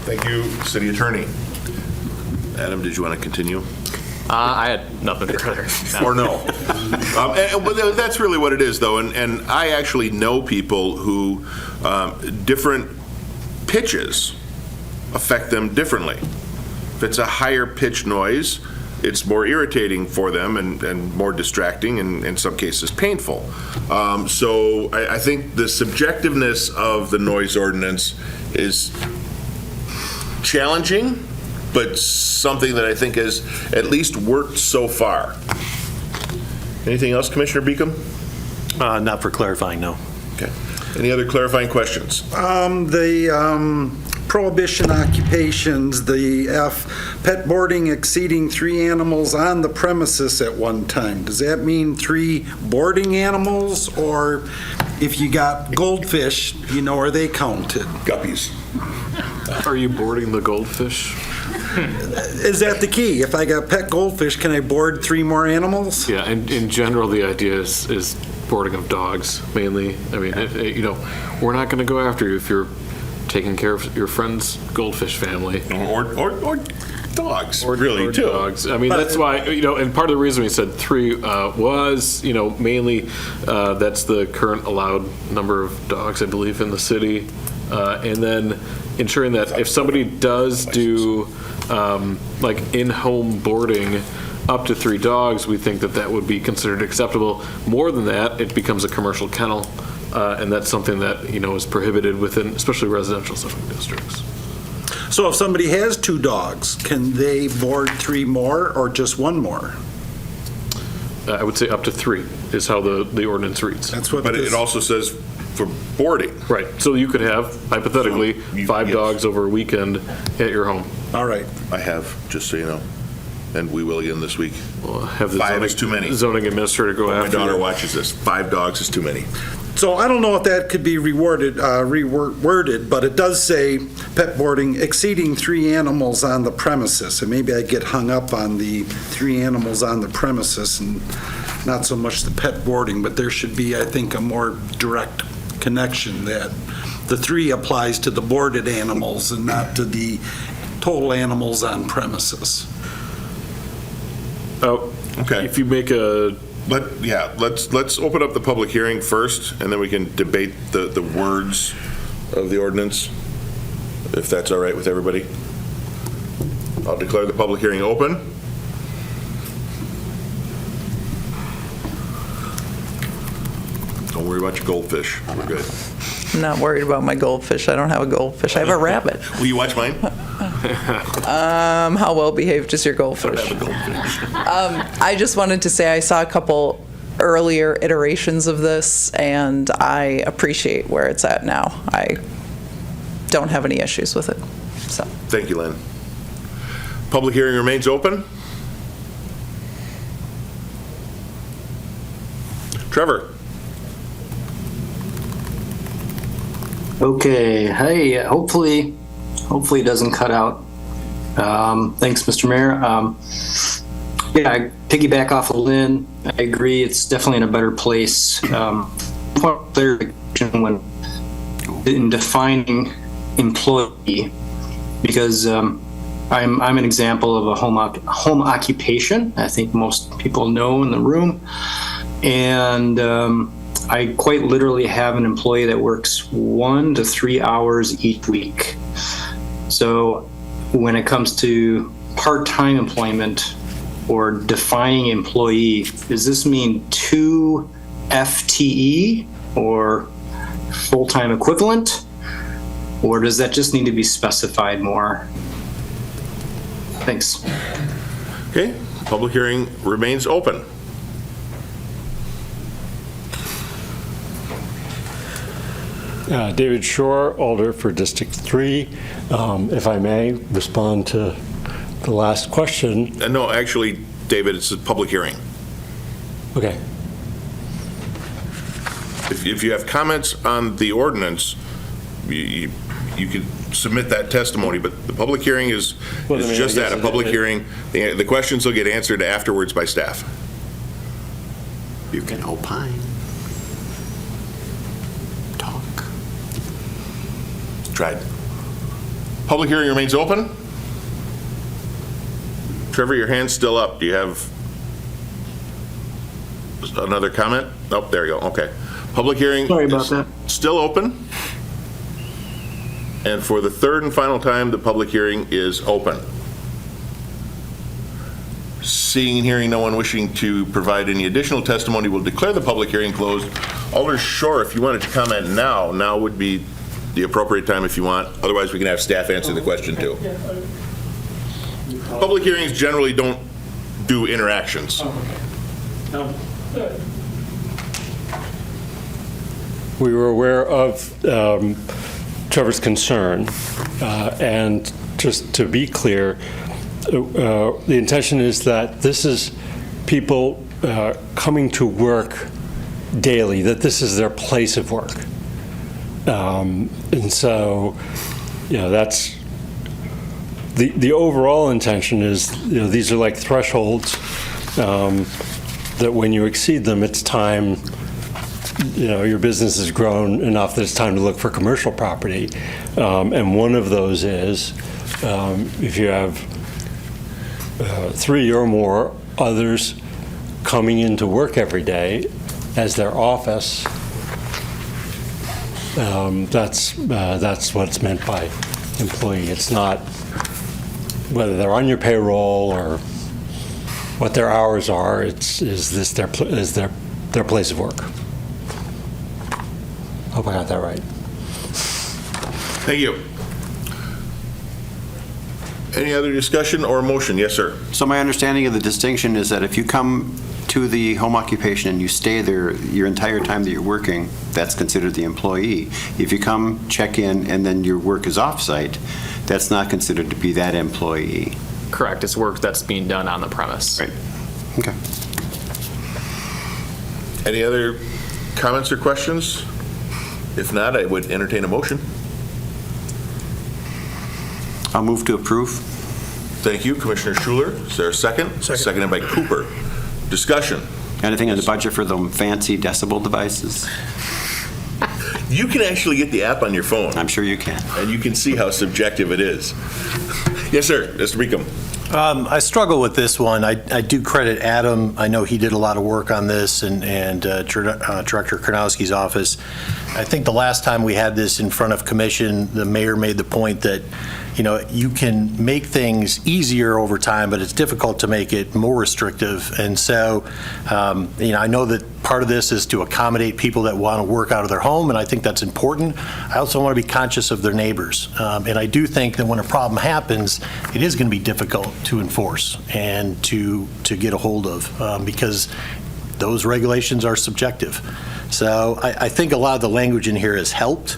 Speaker 2: Thank you, City Attorney. Adam, did you want to continue?
Speaker 4: I had nothing further.
Speaker 2: Or no? Well, that's really what it is, though. And I actually know people who different pitches affect them differently. If it's a higher pitch noise, it's more irritating for them and more distracting and in some cases painful. So I think the subjectiveness of the noise ordinance is challenging, but something that I think has at least worked so far. Anything else, Commissioner Beacom?
Speaker 6: Not for clarifying, no.
Speaker 2: Okay. Any other clarifying questions?
Speaker 9: The prohibition occupations, the F, pet boarding exceeding 3 animals on the premises at one time. Does that mean 3 boarding animals? Or if you got goldfish, are they counted?
Speaker 2: Guppies.
Speaker 3: Are you boarding the goldfish?
Speaker 9: Is that the key? If I got pet goldfish, can I board 3 more animals?
Speaker 3: Yeah, and in general, the idea is boarding of dogs, mainly. I mean, we're not going to go after you if you're taking care of your friend's goldfish family.
Speaker 2: Or dogs,
Speaker 3: or
Speaker 2: really, too.
Speaker 3: Dogs. I mean, that's why, and part of the reason we said 3 was, mainly that's the current allowed number of dogs, I believe, in the city. And then ensuring that if somebody does do like in-home boarding up to 3 dogs, we think that would be considered acceptable. More than that, it becomes a commercial kennel, and that's something that, is prohibited within, especially residential zoning districts.
Speaker 9: So if somebody has 2 dogs, can they board 3 more or just 1 more?
Speaker 3: I would say up to 3 is how the ordinance reads.
Speaker 9: That's what.
Speaker 2: But it also says for boarding.
Speaker 3: Right, so you could have, hypothetically, 5 dogs over a weekend at your home.
Speaker 9: All right.
Speaker 2: I have, just so you know, and we will again this week.
Speaker 3: We'll have the
Speaker 2: 5 is too many.
Speaker 3: zoning administrator go
Speaker 2: My
Speaker 3: after
Speaker 2: daughter
Speaker 3: you.
Speaker 2: watches this. 5 dogs is too many.
Speaker 9: So I don't know if that could be reworded, but it does say pet boarding exceeding 3 animals on the premises. And maybe I get hung up on the 3 animals on the premises and not so much the pet boarding, but there should be, I think, a more direct connection that the 3 applies to the boarded animals and not to the total animals on premises.
Speaker 3: Oh,
Speaker 2: Okay.
Speaker 3: if you make a,
Speaker 2: Let's open up the public hearing first, and then we can debate the words of the ordinance, if that's all right with everybody. I'll declare the public hearing open. Don't worry about your goldfish. We're good.
Speaker 12: I'm not worried about my goldfish. I don't have a goldfish. I have a rabbit.
Speaker 2: Will you watch mine?
Speaker 12: How well behaved is your goldfish?
Speaker 2: I have a goldfish.
Speaker 12: I just wanted to say I saw a couple earlier iterations of this, and I appreciate where it's at now. I don't have any issues with it. So.
Speaker 2: Thank you, Lynn. Public hearing remains open. Trevor?
Speaker 13: Okay, hey, hopefully it doesn't cut out. Thanks, Mr. Mayor. Yeah, I piggyback off of Lynn. I agree, it's definitely in a better place. Clarification when in defining employee, because I'm an example of a home occupation. I think most people know in the room, and I quite literally have an employee that works 1 to 3 hours each week. So when it comes to part-time employment or defining employee, does this mean 2 FTE or full-time equivalent? Or does that just need to be specified more? Thanks.
Speaker 2: Okay, public hearing remains open.
Speaker 15: David Shore, Alder for District 3. If I may respond to the last question.
Speaker 2: No, actually, David, it's a public hearing.
Speaker 15: Okay.
Speaker 2: If you have comments on the ordinance, you could submit that testimony, but the public hearing is just that, a public hearing. The questions will get answered afterwards by staff.
Speaker 5: You can opine.
Speaker 2: Tried. Public hearing remains open. Trevor, your hand's still up. Do you have another comment? Oh, there you go. Okay. Public hearing is still open. And for the third and final time, the public hearing is open. Seeing and hearing no one wishing to provide any additional testimony, we'll declare the public hearing closed. Alder Shore, if you wanted to comment now would be the appropriate time if you want. Otherwise, we can have staff answer the question too. Public hearings generally don't do interactions.
Speaker 15: We were aware of Trevor's concern, and just to be clear, the intention is that this is people coming to work daily, that this is their place of work. And so, that's the overall intention is, these are like thresholds that when you exceed them, it's time, your business has grown enough that it's time to look for commercial property. And one of those is if you have 3 or more others coming into work every day as their office, that's what's meant by employee. It's not whether they're on your payroll or what their hours are. Is their place of work. Hope I got that right.
Speaker 2: Thank you. Any other discussion or motion? Yes, sir.
Speaker 5: So my understanding of the distinction is that if you come to the home occupation and you stay there your entire time that you're working, that's considered the employee. If you come, check in, and then your work is off-site, that's not considered to be that employee.
Speaker 4: Correct. It's work that's being done on the premise.
Speaker 5: Right. Okay.
Speaker 2: Any other comments or questions? If not, I would entertain a motion.
Speaker 5: I'll move to approve.
Speaker 2: Thank you, Commissioner Schuler. Is there a second? Seconded by Cooper. Discussion.
Speaker 5: Anything in the budget for the fancy decibel devices?
Speaker 2: You can actually get the app on your phone.
Speaker 5: I'm sure you can.
Speaker 2: And you can see how subjective it is. Yes, sir. Mr. Beacom.
Speaker 6: I struggle with this one. I do credit Adam. I know he did a lot of work on this, and Director Karnowski's office. I think the last time we had this in front of commission, the mayor made the point that, you can make things easier over time, but it's difficult to make it more restrictive. And so, I know that part of this is to accommodate people that want to work out of their home, and I think that's important. I also want to be conscious of their neighbors. And I do think that when a problem happens, it is going to be difficult to enforce and to get a hold of, because those regulations are subjective. So I think a lot of the language in here has helped.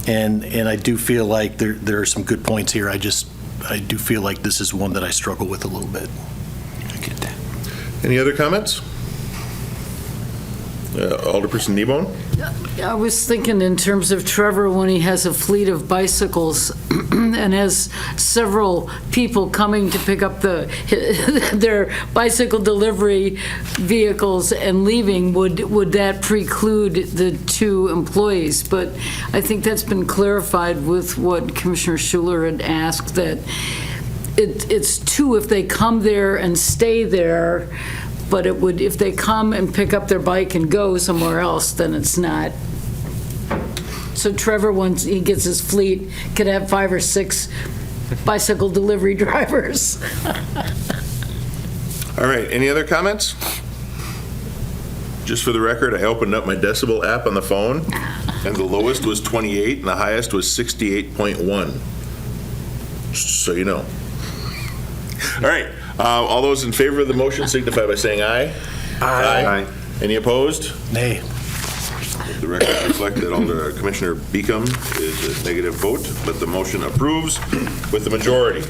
Speaker 6: And I do feel like there are some good points here. I do feel like this is one that I struggle with a little bit.
Speaker 5: I get that.
Speaker 2: Any other comments? Alderperson Kneebone?
Speaker 7: I was thinking in terms of Trevor, when he has a fleet of bicycles and has several people coming to pick up their bicycle delivery vehicles and leaving, would that preclude the 2 employees? But I think that's been clarified with what Commissioner Schuler had asked, that it's 2 if they come there and stay there, but it would, if they come and pick up their bike and go somewhere else, then it's not. So Trevor, once he gets his fleet, could have 5 or 6 bicycle delivery drivers.
Speaker 2: All right, any other comments? Just for the record, I opened up my Decibel app on the phone, and the lowest was 28, and the highest was 68.1. So you know. All right, all those in favor of the motion signify by saying aye. Aye. Any opposed?
Speaker 6: Nay.
Speaker 2: The record reflects that Commissioner Beacom is a negative vote, but the motion approves with the majority.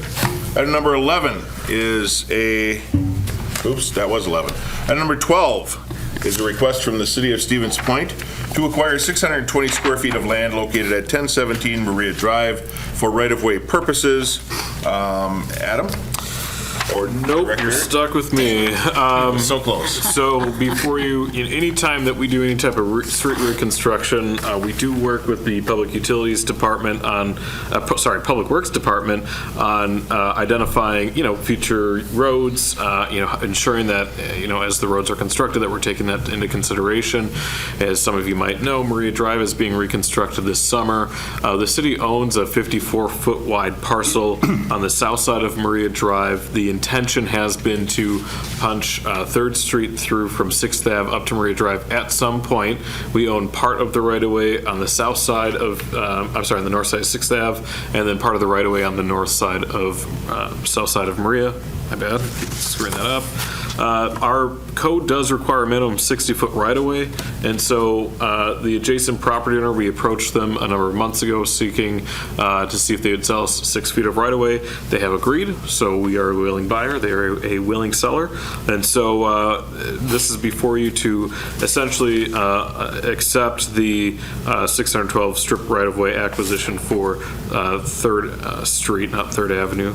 Speaker 2: Item number 11 is that was 11. Item number 12 is a request from the City of Stevens Point to acquire 620 square feet of land located at 1017 Maria Drive for right-of-way purposes. Adam? Or
Speaker 3: nope, you're stuck with me.
Speaker 2: So close.
Speaker 3: So before you, any time that we do any type of street reconstruction, we do work with the Public Utilities Department on, Public Works Department on identifying, future roads, ensuring that, as the roads are constructed, that we're taking that into consideration. As some of you might know, Maria Drive is being reconstructed this summer. The city owns a 54-foot wide parcel on the south side of Maria Drive. The intention has been to punch 3rd Street through from 6th Ave up to Maria Drive at some point. We own part of the right-of-way on the south side of, on the north side of 6th Ave, and then part of the right-of-way on the north side of, south side of Maria. My bad, keep screwing that up. Our code does require a minimum 60-foot right-of-way, and so the adjacent property owner, we approached them a number of months ago seeking to see if they would sell us 6 feet of right-of-way. They have agreed, so we are a willing buyer. They are a willing seller, and so this is before you to essentially accept the 612 strip right-of-way acquisition for 3rd Street, not 3rd Avenue,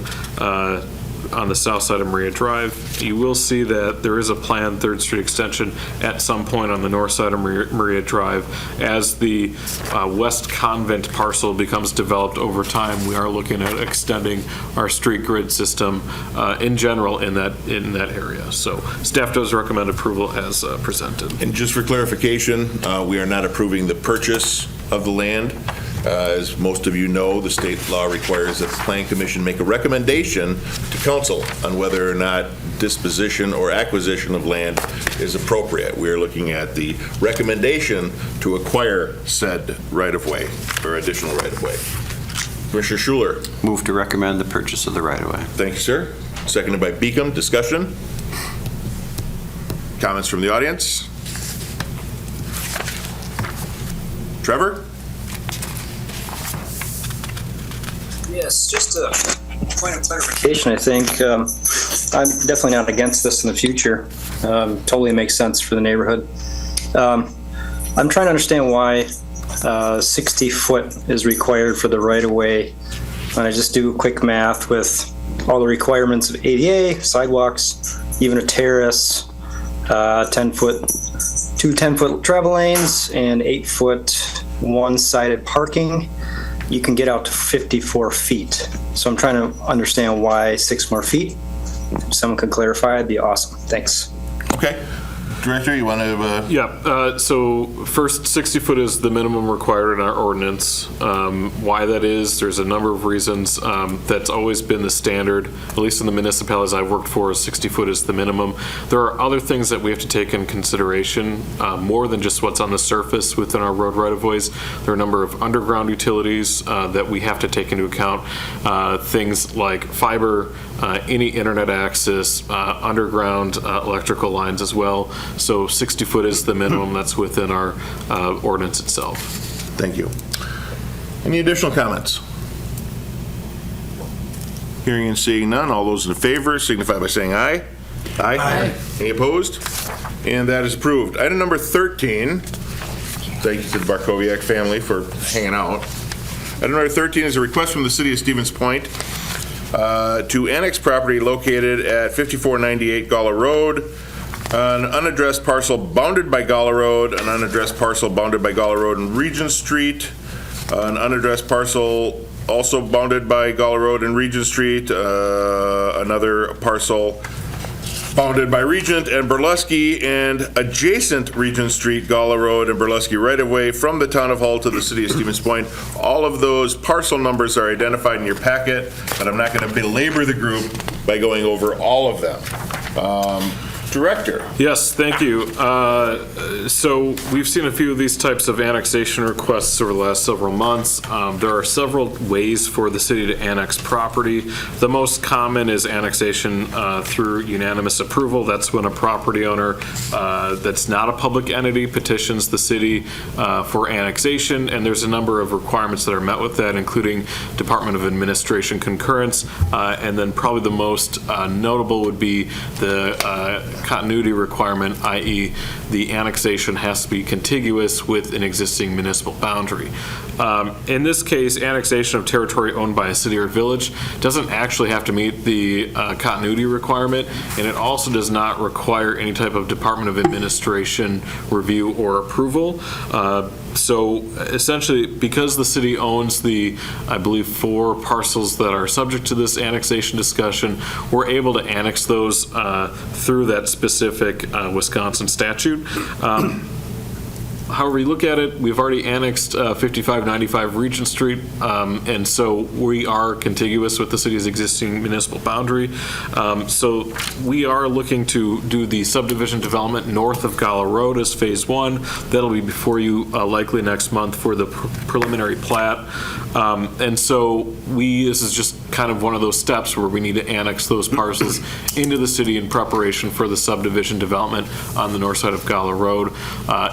Speaker 3: on the south side of Maria Drive. You will see that there is a planned 3rd Street extension at some point on the north side of Maria Drive. As the West Convent parcel becomes developed over time, we are looking at extending our street grid system in general in that area. So staff does recommend approval as presented.
Speaker 2: And just for clarification, we are not approving the purchase of the land. As most of you know, the state law requires that the Plan Commission make a recommendation to council on whether or not disposition or acquisition of land is appropriate. We are looking at the recommendation to acquire said right-of-way or additional right-of-way. Commissioner Schuler.
Speaker 5: Move to recommend the purchase of the right-of-way.
Speaker 2: Thank you, sir. Seconded by Beacom. Discussion? Comments from the audience? Trevor?
Speaker 13: Yes, just a point of clarification, I think. I'm definitely not against this in the future. Totally makes sense for the neighborhood. I'm trying to understand why 60 foot is required for the right-of-way. When I just do quick math with all the requirements of ADA, sidewalks, even a terrace, 10-foot, 2 10-foot travel lanes, and 8-foot one-sided parking, you can get out to 54 feet. So I'm trying to understand why 6 more feet. If someone could clarify, it'd be awesome. Thanks.
Speaker 2: Okay. Director, you want to?
Speaker 3: Yeah, so first, 60 foot is the minimum required in our ordinance. Why that is, there's a number of reasons. That's always been the standard, at least in the municipalities I've worked for, 60 foot is the minimum. There are other things that we have to take in consideration, more than just what's on the surface within our road right-of-ways. There are a number of underground utilities that we have to take into account. Things like fiber, any internet access, underground electrical lines as well. So 60 foot is the minimum that's within our ordinance itself.
Speaker 2: Thank you. Any additional comments? Hearing and seeing none, all those in favor signify by saying aye. Aye. Any opposed? And that is approved. Item number 13, thank you to the Barkowiak family for hanging out. Item number 13 is a request from the city of Stevens Point to annex property located at 5498 Gala Road, an unaddressed parcel bounded by Gala Road, an unaddressed parcel bounded by Gala Road and Regent Street, an unaddressed parcel also bounded by Gala Road and Regent Street, another parcel bounded by Regent and Burlesky, and adjacent Regent Street, Gala Road, and Burlesky right-of-way from the town of Hull to the city of Stevens Point. All of those parcel numbers are identified in your packet, but I'm not going to belabor the group by going over all of them. Director.
Speaker 3: Yes, thank you. So we've seen a few of these types of annexation requests over the last several months. There are several ways for the city to annex property. The most common is annexation through unanimous approval. That's when a property owner that's not a public entity petitions the city for annexation, and there's a number of requirements that are met with that, including Department of Administration concurrence, and then probably the most notable would be the continuity requirement, i.e. the annexation has to be contiguous with an existing municipal boundary. In this case, annexation of territory owned by a city or village doesn't actually have to meet the continuity requirement, and it also does not require any type of Department of Administration review or approval. So essentially, because the city owns the, I believe, 4 parcels that are subject to this annexation discussion, we're able to annex those through that specific Wisconsin statute. However you look at it, we've already annexed 5595 Regent Street, and so we are contiguous with the city's existing municipal boundary. So we are looking to do the subdivision development north of Gala Road as Phase 1. That'll be before you likely next month for the preliminary plat. And so this is just kind of one of those steps where we need to annex those parcels into the city in preparation for the subdivision development on the north side of Gala Road.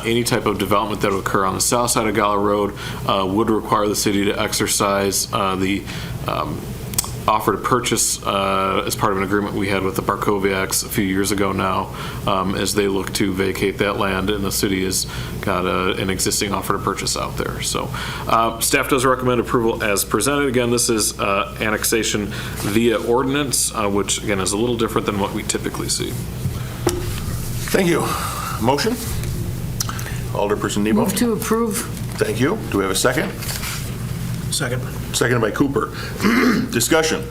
Speaker 3: Any type of development that would occur on the south side of Gala Road would require the city to exercise the offer to purchase as part of an agreement we had with the Barkowiaks a few years ago now, as they look to vacate that land, and the city has got an existing offer to purchase out there. So staff does recommend approval as presented. Again, this is annexation via ordinance, which again is a little different than what we typically see.
Speaker 2: Thank you. Motion? Alderperson Nebo.
Speaker 7: Move to approve.
Speaker 2: Thank you. Do we have a second?
Speaker 6: Second.
Speaker 2: Seconded by Cooper. Discussion.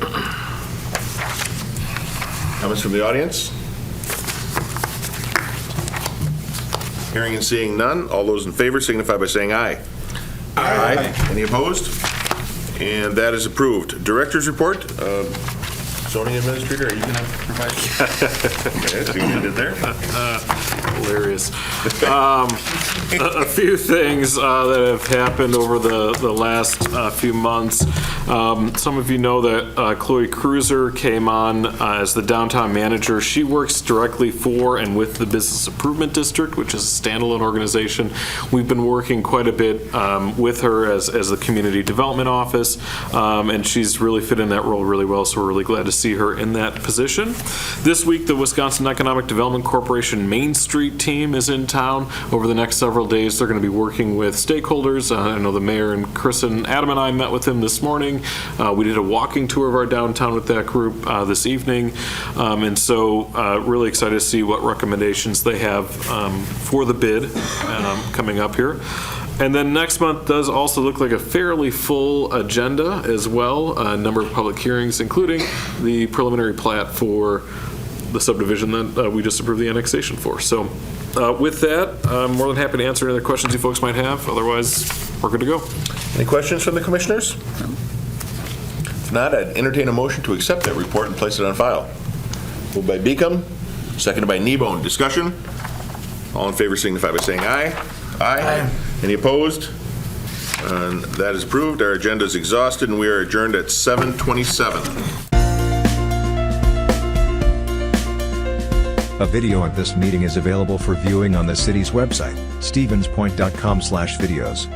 Speaker 2: Comments from the audience? Hearing and seeing none. All those in favor signify by saying aye. Aye. Any opposed? And that is approved. Director's report. Zoning administrator, are you going to provide? See what you did there?
Speaker 3: Hilarious. A few things that have happened over the last few months. Some of you know that Chloe Cruiser came on as the downtown manager. She works directly for and with the Business Improvement District, which is a standalone organization. We've been working quite a bit with her as the Community Development Office, and she's really fit in that role really well, so we're really glad to see her in that position. This week, the Wisconsin Economic Development Corporation Main Street team is in town. Over the next several days, they're going to be working with stakeholders. I know the mayor and Chris and Adam and I met with him this morning. We did a walking tour of our downtown with that group this evening, and so really excited to see what recommendations they have for the bid coming up here. And then next month does also look like a fairly full agenda as well, a number of public hearings, including the preliminary plat for the subdivision that we just approved the annexation for. So with that, I'm more than happy to answer any other questions you folks might have. Otherwise, we're good to go.
Speaker 2: Any questions from the commissioners? If not, I'd entertain a motion to accept that report and place it on file. Moved by Beacom, seconded by Kneebone. Discussion? All in favor signify by saying aye. Aye. Any opposed? And that is approved. Our agenda is exhausted, and we are adjourned at 7:27.
Speaker 1: A video of this meeting is available for viewing on the city's website, stevenspoint.com/videos.